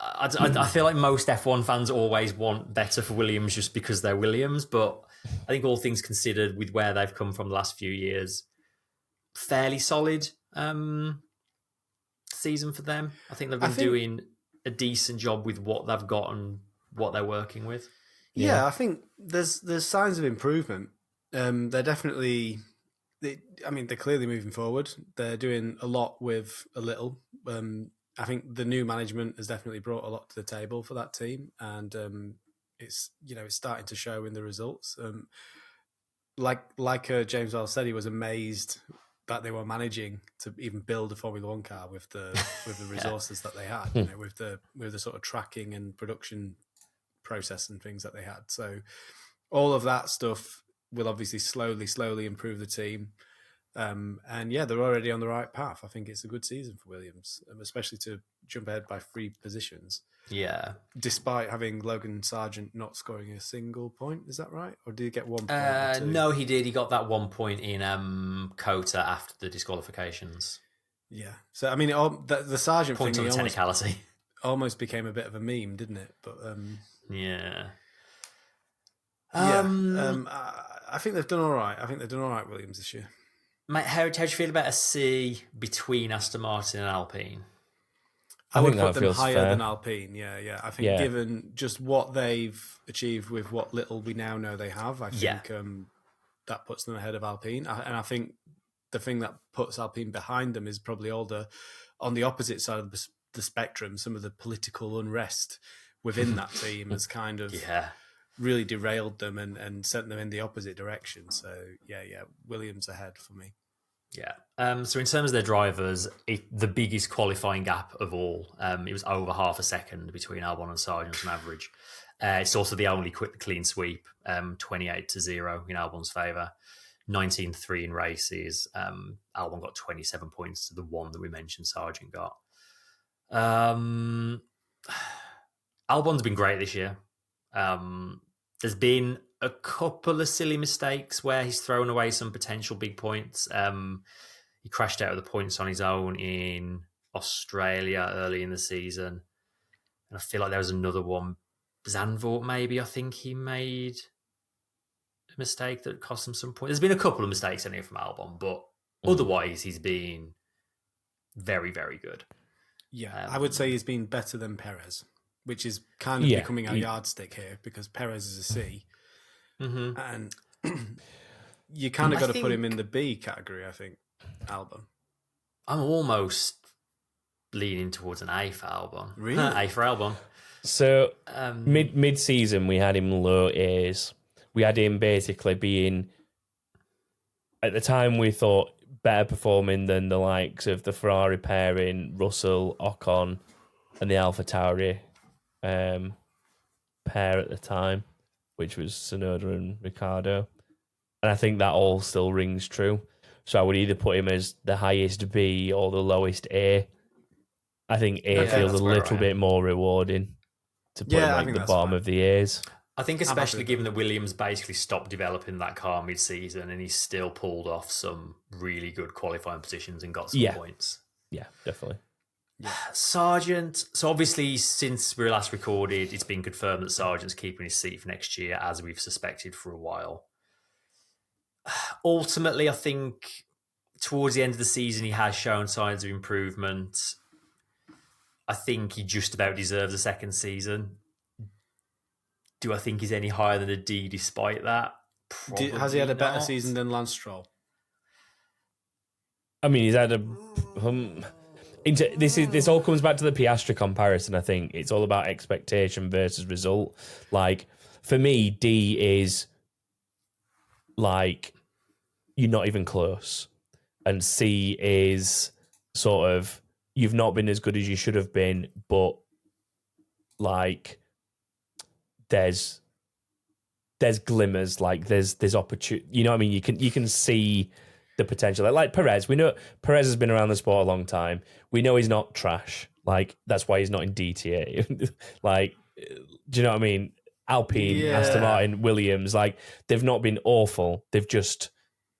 I feel like most F1 fans always want better for Williams just because they're Williams, but I think all things considered, with where they've come from the last few years, fairly solid season for them. I think they've been doing a decent job with what they've got and what they're working with. Yeah, I think there's signs of improvement. They're definitely... they're clearly moving forward. They're doing a lot with a little. I think the new management has definitely brought a lot to the table for that team, and it's starting to show in the results. Like James Wells said, he was amazed that they were managing to even build a Formula One car with the resources that they had, with the sort of tracking and production process and things that they had. So all of that stuff will obviously slowly improve the team. And yeah, they're already on the right path. I think it's a good season for Williams, especially to jump ahead by 3 positions. Yeah. Despite having Logan Sargent not scoring a single point, is that right? Or did he get 1 point? No, he did. He got that 1 point in COTA after the disqualifications. Yeah. So I mean, the Sargent point thing on the technicality almost became a bit of a meme, didn't it? But yeah. I think they've done all right. Williams, this year. Mate, how do you feel about a C between Aston Martin and Alpine? I would put them higher than Alpine. Yeah. I think given just what they've achieved with what little we now know they have, I think that puts them ahead of Alpine. And I think the thing that puts Alpine behind them is probably on the opposite side of the spectrum, some of the political unrest within that team has kind of really derailed them and sent them in the opposite direction. So yeah, Williams ahead for me. Yeah. So in terms of their drivers, the biggest qualifying gap of all, it was over half a second between Albon and Sargent on average. It's also the only clean sweep, 28-0 in Albon's favour, 19-3 in races. Albon got 27 points to the 1 that we mentioned Sargent got. Albon's been great this year. There's been a couple of silly mistakes where he's thrown away some potential big points. He crashed out of the points on his own in Australia early in the season. And I feel like there was another one. Zandvoort, maybe, I think he made a mistake that cost him some points. There's been a couple of mistakes in here from Albon, but otherwise he's been very, very good. Yeah, I would say he's been better than Perez, which is kind of becoming our yardstick here because Perez is a C. Mm-hmm. And you kind of got to put him in the B category, I think, Albon. I'm almost leaning towards an A for Albon. Really? A for Albon. So mid-season, we had him low A's. We had him basically being, at the time we thought, better performing than the likes of the Ferrari pairing, Russell, Ocon, and the Alfa Tauri pair at the time, which was Tsunoda and Ricciardo. And I think that all still rings true. So I would either put him as the highest B or the lowest A. I think A feels a little bit more rewarding to put him the bottom of the A's. I think especially given that Williams basically stopped developing that car mid-season and he's still pulled off some really good qualifying positions and got some points. Yeah, definitely. Yeah. Sargent. So obviously, since we were last recorded, it's been confirmed that Sargent's keeping his seat for next year, as we've suspected for a while. Ultimately, I think towards the end of the season, he has shown signs of improvement. I think he just about deserves a second season. Do I think he's any higher than a D despite that? Has he had a better season than Lance Stroll? I mean, he's had a... This all comes back to the Piastri comparison, I think. It's all about expectation versus result. Like, for me, D is, like, you're not even close. And C is sort of, you've not been as good as you should have been, but, like... There's glimmers, like there's opportunity. You know what I mean? You can see the potential. Like Perez, we know Perez has been around the sport a long time. We know he's not trash. Like that's why he's not in DTA. Like, do you know what I mean? Alpine, Aston Martin, Williams, like they've not been awful. They've just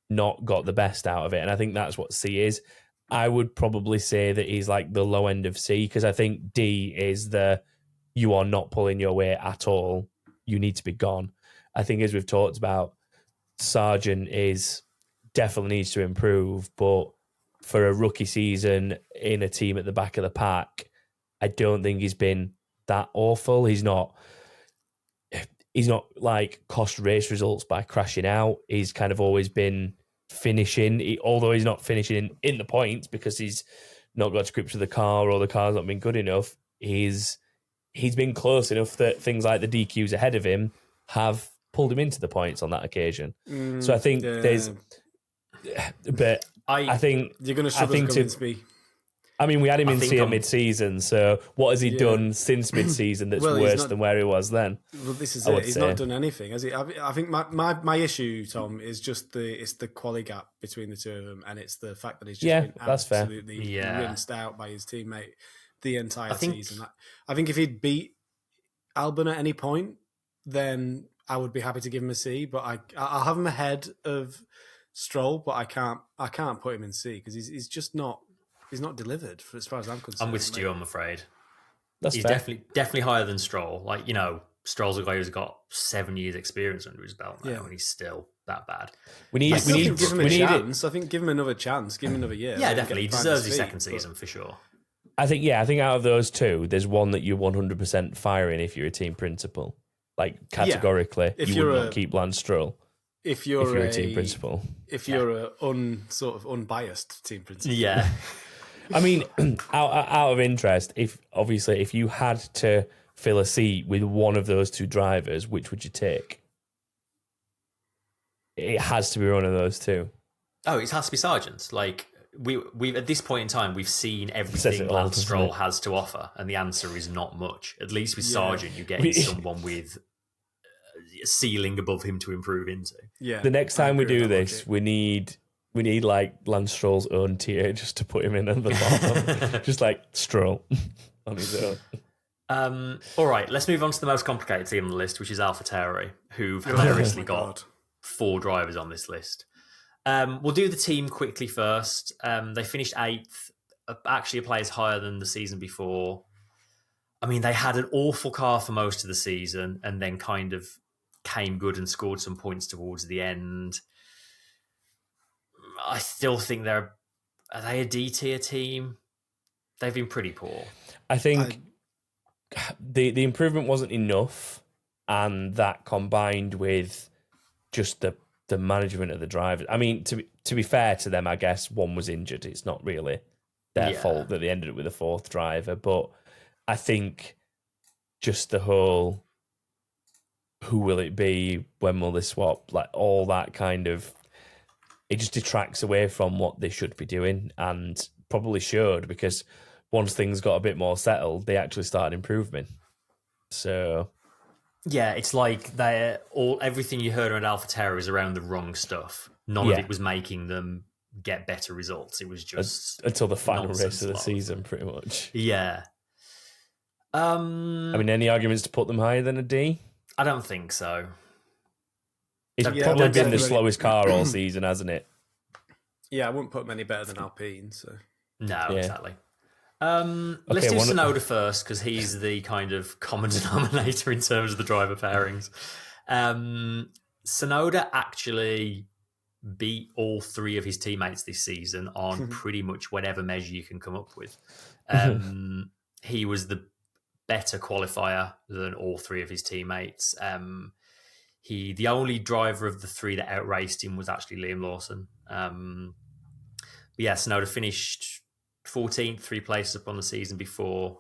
not got the best out of it. And I think that's what C is. I would probably say that he's like the low end of C because I think D is you are not pulling your weight at all. You need to be gone. I think as we've talked about, Sargent definitely needs to improve, but for a rookie season in a team at the back of the pack, I don't think he's been that awful. He's not like cost race results by crashing out. He's kind of always been finishing, although he's not finishing in the points because he's not got to grips with the car or the car's not been good enough. He's been close enough that things like the DQs ahead of him have pulled him into the points on that occasion. So I think but I think you're going to struggle to convince me. I mean, we had him in C at mid-season, so what has he done since mid-season that's worse than where he was then? Well, this is it. He's not done anything, has he? I think my issue, Tom, is just the quali gap between the two of them, and it's the fact that he's just been absolutely rinsed out by his teammate the entire season. I think if he'd beat Albon at any point, then I would be happy to give him a C, but I'll have him ahead of Stroll, but I can't put him in C because he's just not. He's not delivered, as far as I'm concerned. I'm with Stu, I'm afraid. He's definitely higher than Stroll. Like, Stroll's a guy who's got 7 years experience under his belt now, and he's still that bad. We need to give him a chance. I think give him another chance, give him another year. Yeah, definitely. He deserves his second season for sure. I think out of those two, there's one that you're 100% firing if you're a team principal. Like, categorically, you would not keep Lance Stroll. If you're a team principal. If you're a sort of unbiased team principal. Yeah. I mean, out of interest, if you had to fill a seat with one of those two drivers, which would you take? It has to be one of those two. Oh, it has to be Sargent. Like we at this point in time, we've seen everything Lance Stroll has to offer, and the answer is not much. At least with Sargent, you're getting someone with a ceiling above him to improve into. Yeah. The next time we do this, we need like Lance Stroll's own tier just to put him in at the bottom. Just like Stroll on his own. All right, let's move on to the most complicated team on the list, which is Alfa Tauri, who've hilariously got 4 drivers on this list. We'll do the team quickly first. They finished 8th, actually a place higher than the season before. I mean, they had an awful car for most of the season and then kind of came good and scored some points towards the end. I still think are they a D tier team? They've been pretty poor. I think the improvement wasn't enough, and that combined with just the management of the drivers. I mean, to be fair to them, I guess one was injured. It's not really their fault that they ended up with a 4th driver, but I think just the whole who will it be, when will they swap, like all that kind of, it just detracts away from what they should be doing, and probably should, because once things got a bit more settled, they actually started improving. So yeah, it's like everything you heard around AlphaTauri is around the wrong stuff. None of it was making them get better results. It was just until the final race of the season, pretty much. Yeah. I mean, any arguments to put them higher than a D? I don't think so. It's probably been the slowest car all season, hasn't it? Yeah, I wouldn't put them any better than Alpine. So no, exactly. Let's do Tsunoda first, because he's the kind of common denominator in terms of the driver pairings. Tsunoda actually beat all 3 of his teammates this season on pretty much whatever measure you can come up with. He was the better qualifier than all 3 of his teammates. The only driver of the 3 that outraced him was actually Liam Lawson. Tsunoda finished 14th, 3 places up on the season before.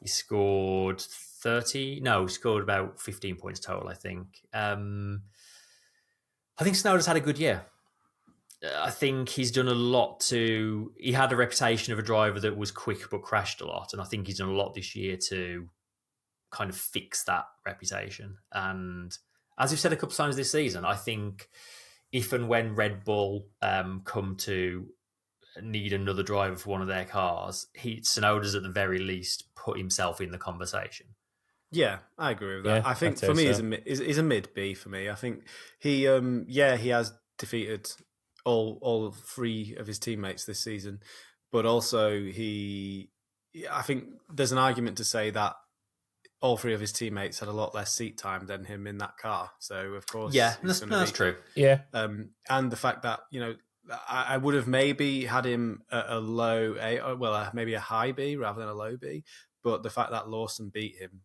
He scored about 15 points total, I think. I think Tsunoda's had a good year. I think he's done a lot he had a reputation of a driver that was quick but crashed a lot, and I think he's done a lot this year to kind of fix that reputation. And as we've said a couple of times this season, I think if and when Red Bull come to need another driver for one of their cars, Tsunoda's at the very least put himself in the conversation. Yeah, I agree with that. I think for me, he's a mid B for me. I think he has defeated all 3 of his teammates this season, but also I think there's an argument to say that all 3 of his teammates had a lot less seat time than him in that car. So of course, that's true. Yeah, and the fact that I would have maybe had him at a low A, maybe a high B rather than a low B. But the fact that Lawson beat him,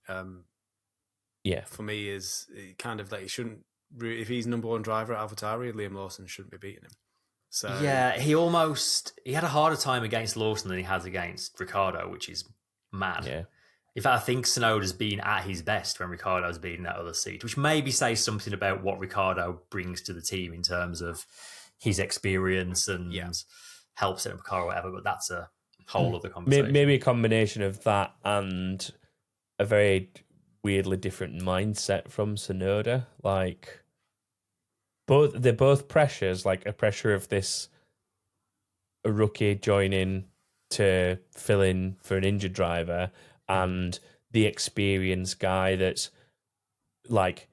for me is kind of that he shouldn't. If he's number 1 driver at AlphaTauri, Liam Lawson shouldn't be beating him. So yeah, he had a harder time against Lawson than he has against Ricciardo, which is mad. Yeah. In fact, I think Tsunoda's been at his best when Ricciardo's been in that other seat, which maybe says something about what Ricciardo brings to the team in terms of his experience and help set up a car or whatever. But that's a whole other conversation. Maybe a combination of that and a very weirdly different mindset from Tsunoda. Like, they're both pressures, like a pressure of a rookie joining to fill in for an injured driver, and the experienced guy that's like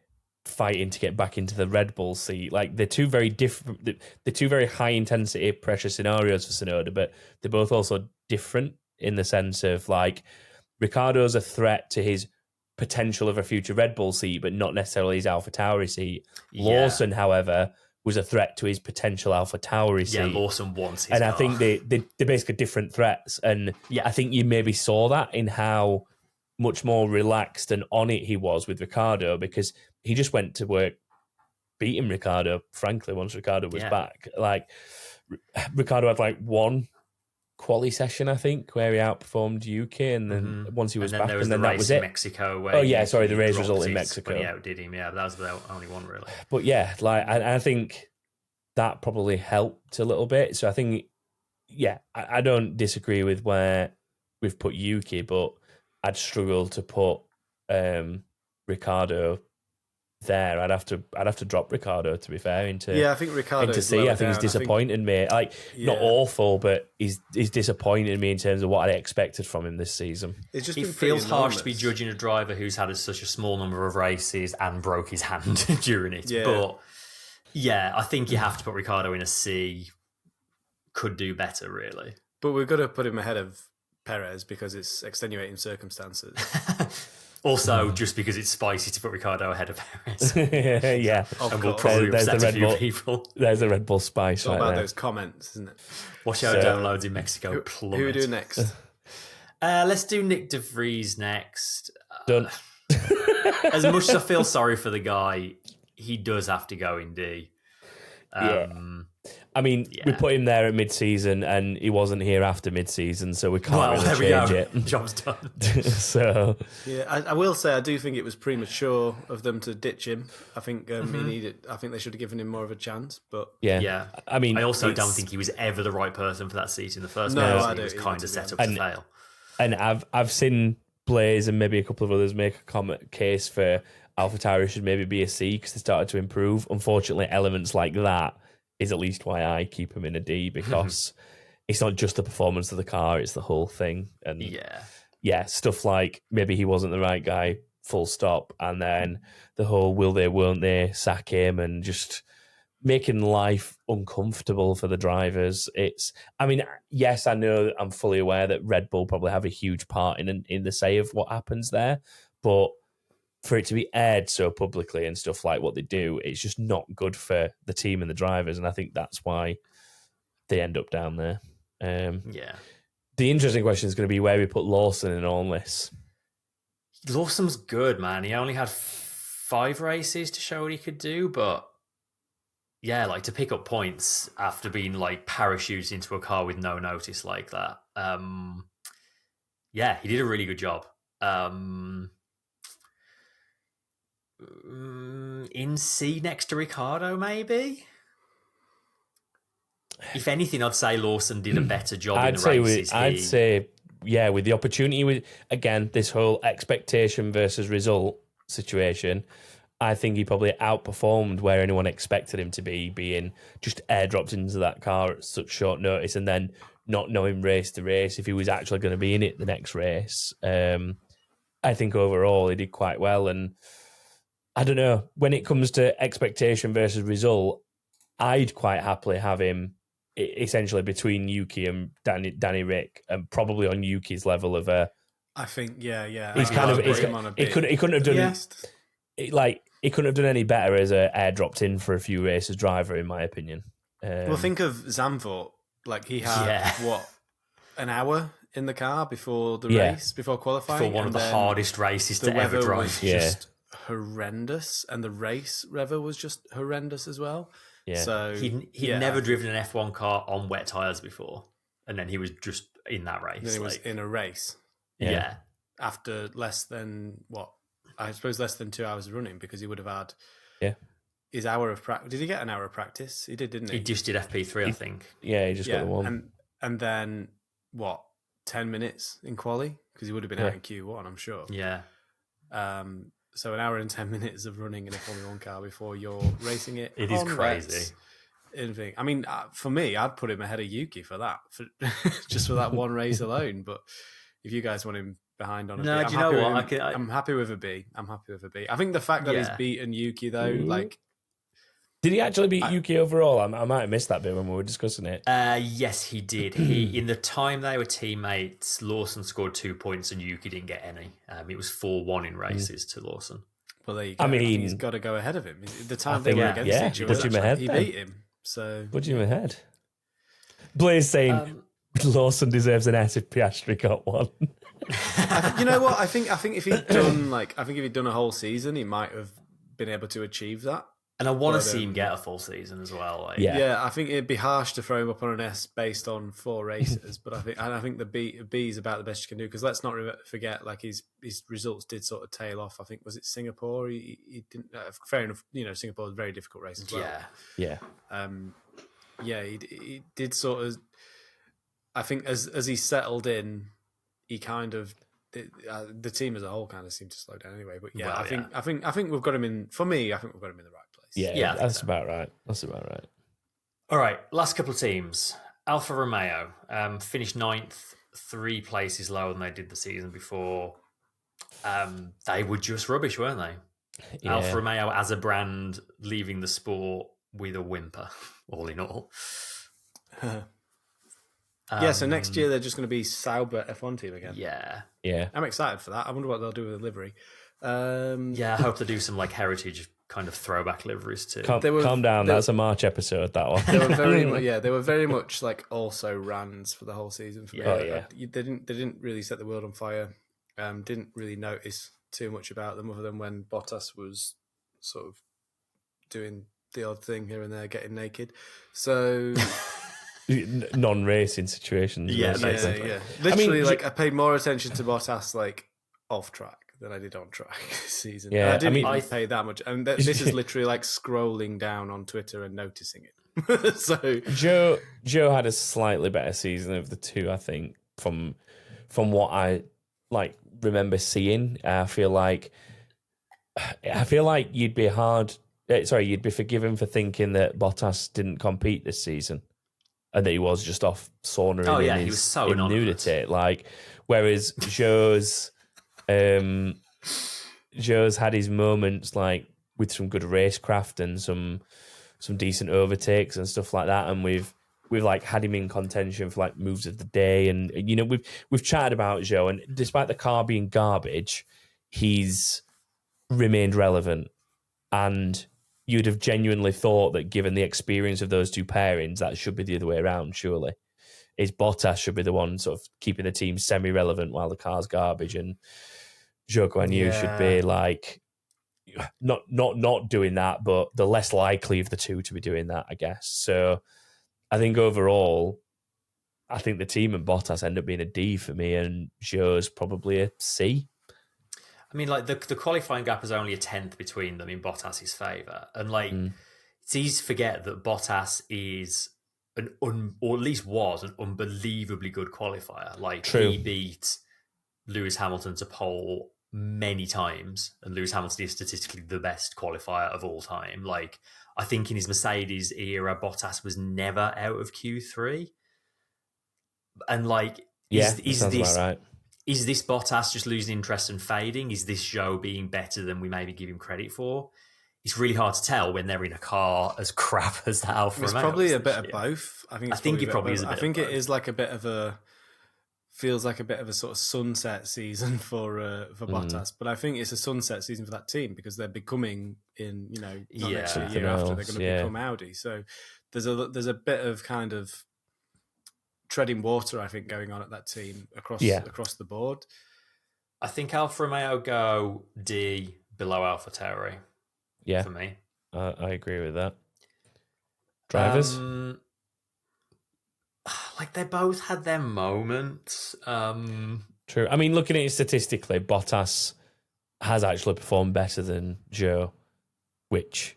fighting to get back into the Red Bull seat. Like, they're two very different, they're two very high intensity pressure scenarios for Tsunoda, but they're both also different in the sense of, like, Ricciardo's a threat to his potential of a future Red Bull seat, but not necessarily his Alpha Tauri seat. Yeah. Lawson, however, was a threat to his potential Alpha Tauri seat. Yeah, Lawson wants his and car. I think they're basically different threats. And I think you maybe saw that in how much more relaxed and on it he was with Ricciardo, because he just went to work beating Ricciardo, frankly, once Ricciardo was back. Like, Ricciardo had like one quali session, I think, where he outperformed Yuki, and then once he was back, there was and then the that race was in it. Mexico. Where the race result in Mexico. When he outdid him, but that was the only one, really. But yeah, like, I think that probably helped a little bit. So I think, I don't disagree with where we've put Yuki, but I'd struggle to put Ricciardo there. I'd have to drop Ricciardo, to be fair, I think Ricciardo into C. I think he's disappointed me. Like, not awful, but he's disappointed me in terms of what I expected from him this season. It's just it feels harsh to be judging a driver who's had such a small number of races and broke his hand during it. Yeah. But I think you have to put Ricciardo in a C. Could do better, really. But we've got to put him ahead of Perez because it's extenuating circumstances. Also, just because it's spicy to put Ricciardo ahead of Perez. And we'll probably upset a few people. There's a Red Bull spice. It's all about those comments, isn't it? Watch out, downloads in Mexico. Who are we doing next? Let's do Nick De Vries next. Done. As much as I feel sorry for the guy, he does have to go in D. I mean, we put him there at mid-season, and he wasn't here after mid-season, so we can't really change it. Job's done. So I will say I do think it was premature of them to ditch him. I think he needed. I think they should have given him more of a chance. But I mean, I also don't think he was ever the right person for that seat in the first place. He was kind of set up to fail. And I've seen Blaze and maybe a couple of others make a case for AlphaTauri should maybe be a C because they started to improve. Unfortunately, elements like that is at least why I keep him in a D, because it's not just the performance of the car, it's the whole thing. And stuff like maybe he wasn't the right guy, full stop, and then the whole will they, won't they sack him, and just making life uncomfortable for the drivers. Yes, I know, I'm fully aware that Red Bull probably have a huge part in the say of what happens there, but for it to be aired so publicly and stuff like what they do, it's just not good for the team and the drivers, and I think that's why they end up down there. The interesting question is going to be where we put Lawson in all this. Lawson's good, man. He only had 5 races to show what he could do, but like to pick up points after being like parachuted into a car with no notice like that. He did a really good job. In C next to Ricciardo, maybe. If anything, I'd say Lawson did a better job in the races. I'd say, with the opportunity, with again this whole expectation versus result situation, I think he probably outperformed where anyone expected him to be, being just airdropped into that car at such short notice, and then not knowing race to race if he was actually going to be in it the next race. I think overall he did quite well, and I don't know, when it comes to expectation versus result, I'd quite happily have him essentially between Yuki and Danny Rick, and probably on Yuki's level of a. I think, he's kind of. He couldn't have done he couldn't have done any better as a airdropped in for a few races driver, in my opinion. Well, think of Zandvoort. Like, he had an hour in the car before the race, before qualifying, for one of the hardest races to ever drive. Was just horrendous, and the race weather was just horrendous as well. So he'd never driven an F1 car on wet tires before, and then he was just in that race. Then he was in a race. After less than 2 hours of running, because he would have had his hour of practice. Did he get an hour of practice? He did, didn't he? He just did FP3, I think. Yeah, he just got the one. And then, 10 minutes in quali? Because he would have been out in Q1, I'm sure. Yeah. So an hour and 10 minutes of running in a Formula 1 car before you're racing it. It is crazy. I mean, for me, I'd put him ahead of Yuki for that, just for that one race alone. But if you guys want him behind on a no, B, do you know what? I'm happy with a B. I think the fact that he's beaten Yuki, though, like... Did he actually beat Yuki overall? I might have missed that bit when we were discussing it. Yes, he did. In the time they were teammates, Lawson scored 2 points and Yuki didn't get any. It was 4-1 in races to Lawson. Well, there you go. I mean, he's got to go ahead of him. The time they were against each other, he beat him. So put him ahead. Blaze saying Lawson deserves an S if Piastri got one. You know what? I think if he'd done a whole season, he might have been able to achieve that. And I want to see him get a full season as well. Like. Yeah, I think it'd be harsh to throw him up on an S based on 4 races, but I think the B is about the best you can do, because let's not forget, like his results did sort of tail off. I think, was it Singapore? He didn't. Fair enough. Singapore was a very difficult race as well. Yeah. He did sort of. I think as he settled in, he kind of. The team as a whole kind of seemed to slow down anyway. But I think we've got him in. For me, I think we've got him in the right place. Yeah, that's about right. All right, last couple of teams. Alfa Romeo finished 9th, 3 places lower than they did the season before. They were just rubbish, weren't they? Yeah. Alfa Romeo as a brand leaving the sport with a whimper, all in all. So next year they're just going to be Sauber F1 team again. Yeah. I'm excited for that. I wonder what they'll do with the livery. I hope they do some like heritage kind of throwback liveries too. Calm down. That's a March episode. That one. They were very much like also Rands for the whole season. For me. They didn't really set the world on fire. Didn't really notice too much about them other than when Bottas was sort of doing the odd thing here and there, getting naked. So. Non-racing situations. Yeah. Literally, I paid more attention to Bottas like off track than I did on track this season. Yeah, I didn't even pay that much. And this is literally like scrolling down on Twitter and noticing it. So Joe had a slightly better season of the two, I think, from what I like remember seeing. I feel like you'd be forgiven for thinking that Bottas didn't compete this season. And that he was just off saunering in his nudity. Like, whereas Joe's had his moments like with some good racecraft and some decent overtakes and stuff like that. And we've like had him in contention for like moves of the day. And we've chatted about Joe, and despite the car being garbage, he's remained relevant. And you'd have genuinely thought that given the experience of those two pairings, that should be the other way around, surely. Bottas should be the one sort of keeping the team semi-relevant while the car's garbage, and Zhou Guanyu should be like not doing that, but the less likely of the two to be doing that, I guess. So I think overall, I think the team and Bottas end up being a D for me, and Zhou's probably a C. I mean, like the qualifying gap is only a 10th between them in Bottas's favour, and like it's easy to forget that Bottas is or at least was an unbelievably good qualifier. Like he beat Lewis Hamilton to pole many times, and Lewis Hamilton is statistically the best qualifier of all time. Like I think in his Mercedes era, Bottas was never out of Q3, and like is this about right. Is this Bottas just losing interest and fading? Is this Zhou being better than we maybe give him credit for? It's really hard to tell when they're in a car as crap as the Alfa Romeo. It's probably a bit of both. I think it probably is a bit of both. I think it is like a bit of a... feels like a bit of a sort of sunset season for Bottas, but I think it's a sunset season for that team because they're becoming not next year, year after, they're going to become Audi. So there's a bit of kind of treading water, I think, going on at that team across the board. I think Alfa Romeo go D below Alpha Tauri. Yeah, for me, I agree with that. Drivers, like they both had their moments. True. I mean, looking at it statistically, Bottas has actually performed better than Zhou, which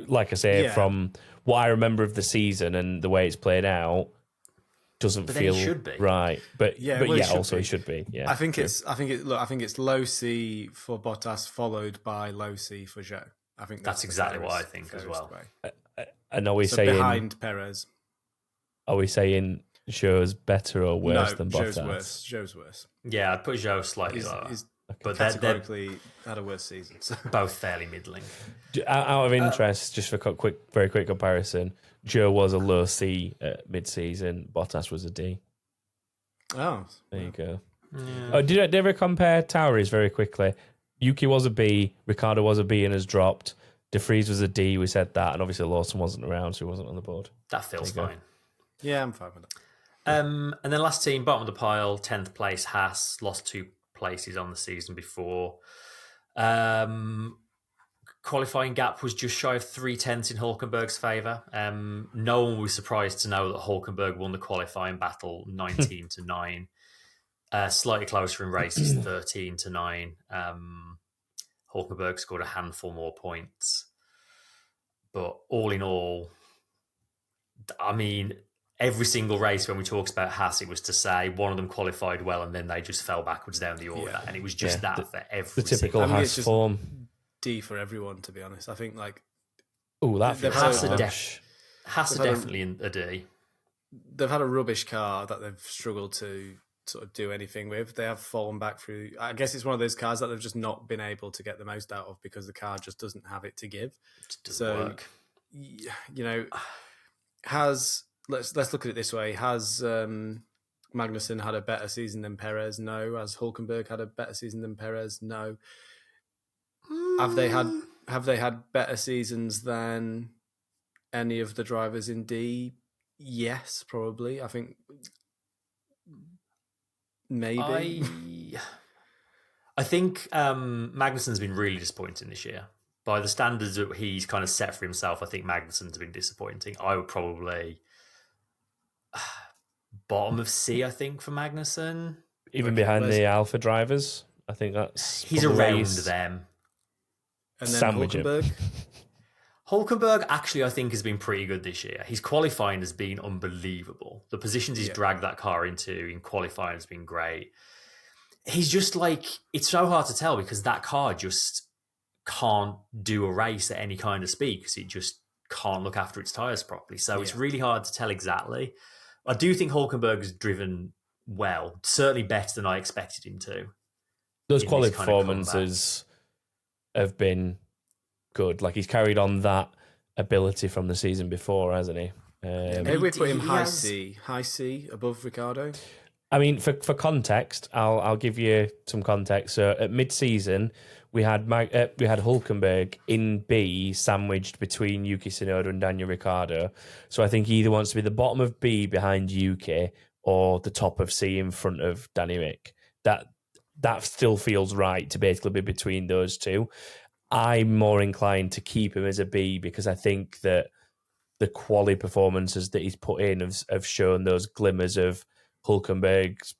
like I say, from what I remember of the season and the way it's played out, doesn't feel right. But also he should be. Yeah, I think it's low C for Bottas, followed by low C for Zhou. I think that's exactly what I think as well. And are we saying behind Perez? Are we saying Zhou's better or worse than Bottas? Zhou's worse. Yeah, I'd put Zhou slightly lower. But categorically had a worse season. So. Both fairly middling. Out of interest, just for very quick comparison, Zhou was a low C at mid-season. Bottas was a D. Oh, there you go. Yeah. Did I ever compare Tauris very quickly? Yuki was a B, Ricciardo was a B and has dropped. De Vries was a D. We said that, and obviously Lawson wasn't around, so he wasn't on the board. That feels fine. Yeah, I'm fine with it. And then last team, bottom of the pile, 10th place, Haas, lost 2 places on the season before. Qualifying gap was just shy of 3/10 in Hülkenberg's favour. No one was surprised to know that Hülkenberg won the qualifying battle 19-9. Slightly closer in races, 13-9. Hülkenberg scored a handful more points. But all in all, I mean, every single race when we talked about Haas, it was to say one of them qualified well and then they just fell backwards down the order. And it was just for every the typical Haas form. D for everyone, to be honest. I think Haas are definitely in a D. They've had a rubbish car that they've struggled to sort of do anything with. They have fallen back through. I guess it's one of those cars that they've just not been able to get the most out of because the car just doesn't have it to give. It doesn't work. Let's look at it this way. Has Magnussen had a better season than Perez? No. Has Hülkenberg had a better season than Perez? No. Have they had better seasons than any of the drivers in D? Yes, probably. I think maybe. I think Magnussen's been really disappointing this year. By the standards that he's kind of set for himself, I think Magnussen's been disappointing. I would probably bottom of C, I think, for Magnussen. Even behind the Alfa drivers. I think he's around them. And then Hülkenberg? Hülkenberg, actually, I think, has been pretty good this year. His qualifying has been unbelievable. The positions he's dragged that car into in qualifying has been great. He's just it's so hard to tell because that car just can't do a race at any kind of speed because it just can't look after its tyres properly. So it's really hard to tell exactly. I do think Hülkenberg has driven well, certainly better than I expected him to. Those quality performances have been good. He's carried on that ability from the season before, hasn't he? Maybe we put him high C, above Ricciardo. I mean, for context, I'll give you some context. So at mid-season, we had Hülkenberg in B, sandwiched between Yuki Tsunoda and Daniel Ricciardo. So I think he either wants to be the bottom of B behind Yuki or the top of C in front of Danny Ric. That still feels right to basically be between those two. I'm more inclined to keep him as a B because I think that the quality performances that he's put in have shown those glimmers of Hülkenberg's,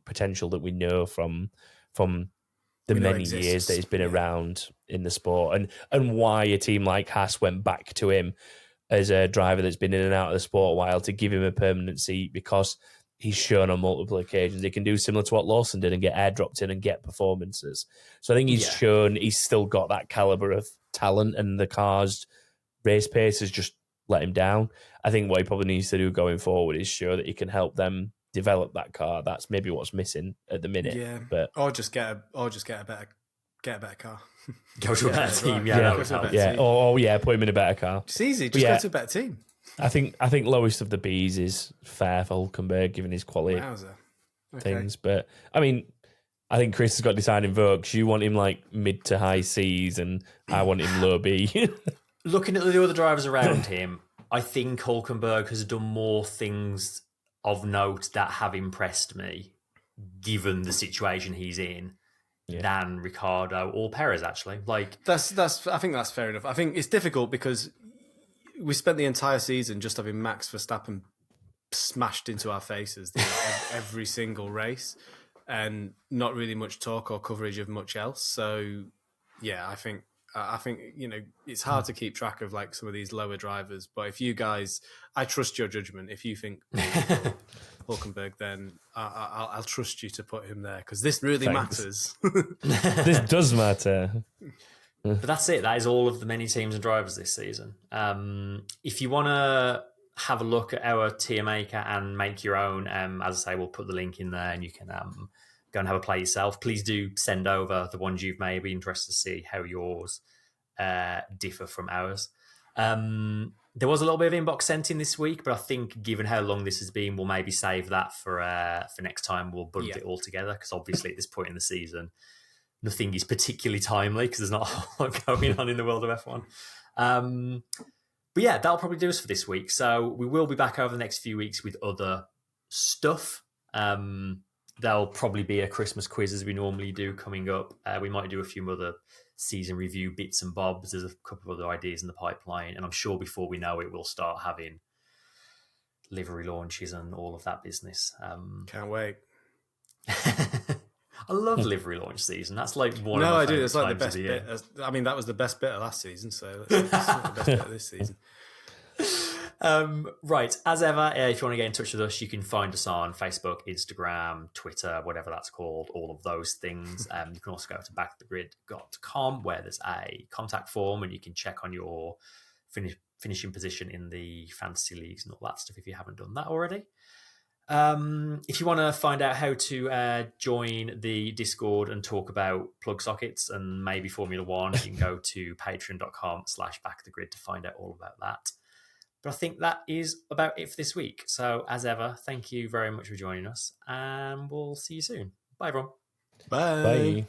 potential that we know from the many years that he's been around in the sport, and why a team like Haas went back to him as a driver that's been in and out of the sport a while to give him a permanent seat because he's shown on multiple occasions he can do similar to what Lawson did and get airdropped in and get performances. So I think he's shown he's still got that caliber of talent, and the car's race pace has just let him down. I think what he probably needs to do going forward is show that he can help them develop that car. That's maybe what's missing at the minute. Yeah, but or just get a better car. Go to a better team. Put him in a better car. It's easy. Just go to a better team. I think lowest of the Bs is fair for Hülkenberg given his quality things. But I mean, I think Chris has got deciding vote because you want him mid to high Cs and I want him low B. Looking at the other drivers around him, I think Hülkenberg has done more things of note that have impressed me, given the situation he's in, than Ricciardo or Perez. Actually, that's. I think that's fair enough. I think it's difficult because we spent the entire season just having Max Verstappen smashed into our faces every single race, and not really much talk or coverage of much else. So, yeah, I think I think, it's hard to keep track of like some of these lower drivers. But if you guys, I trust your judgment. If you think Hulkenberg, then I'll trust you to put him there because this really matters. This does matter. But that's it. That is all of the many teams and drivers this season. If you want to have a look at our tier maker and make your own, as I say, we'll put the link in there and you can go and have a play yourself. Please do send over the ones you've made. Be interested to see how yours differ from ours. There was a little bit of inbox sent in this week, but I think given how long this has been, we'll maybe save that for next time. We'll bundle it all together because obviously at this point in the season, nothing is particularly timely because there's not a whole lot going on in the world of F1. But yeah, that'll probably do us for this week. So we will be back over the next few weeks with other stuff. There'll probably be a Christmas quiz as we normally do coming up. We might do a few other season review bits and bobs. There's a couple of other ideas in the pipeline. And I'm sure before we know it, we'll start having livery launches and all of that business. Can't wait. I love livery launch season. That's like one of No, my I do. favourite It's like the times best of the bit. year. I mean, that was the best bit of last season, so it's not the best bit of this season. Right, as ever, if you want to get in touch with us, you can find us on Facebook, Instagram, Twitter, whatever that's called, all of those things. You can also go to backthegrid.com where there's a contact form and you can check on your finishing position in the fantasy leagues and all that stuff if you haven't done that already. If you want to find out how to join the Discord and talk about plug sockets and maybe Formula One, you can go to patreon.com/backthegrid to find out all about that. But I think that is about it for this week. So as ever, thank you very much for joining us and we'll see you soon. Bye, everyone. Bye. Bye.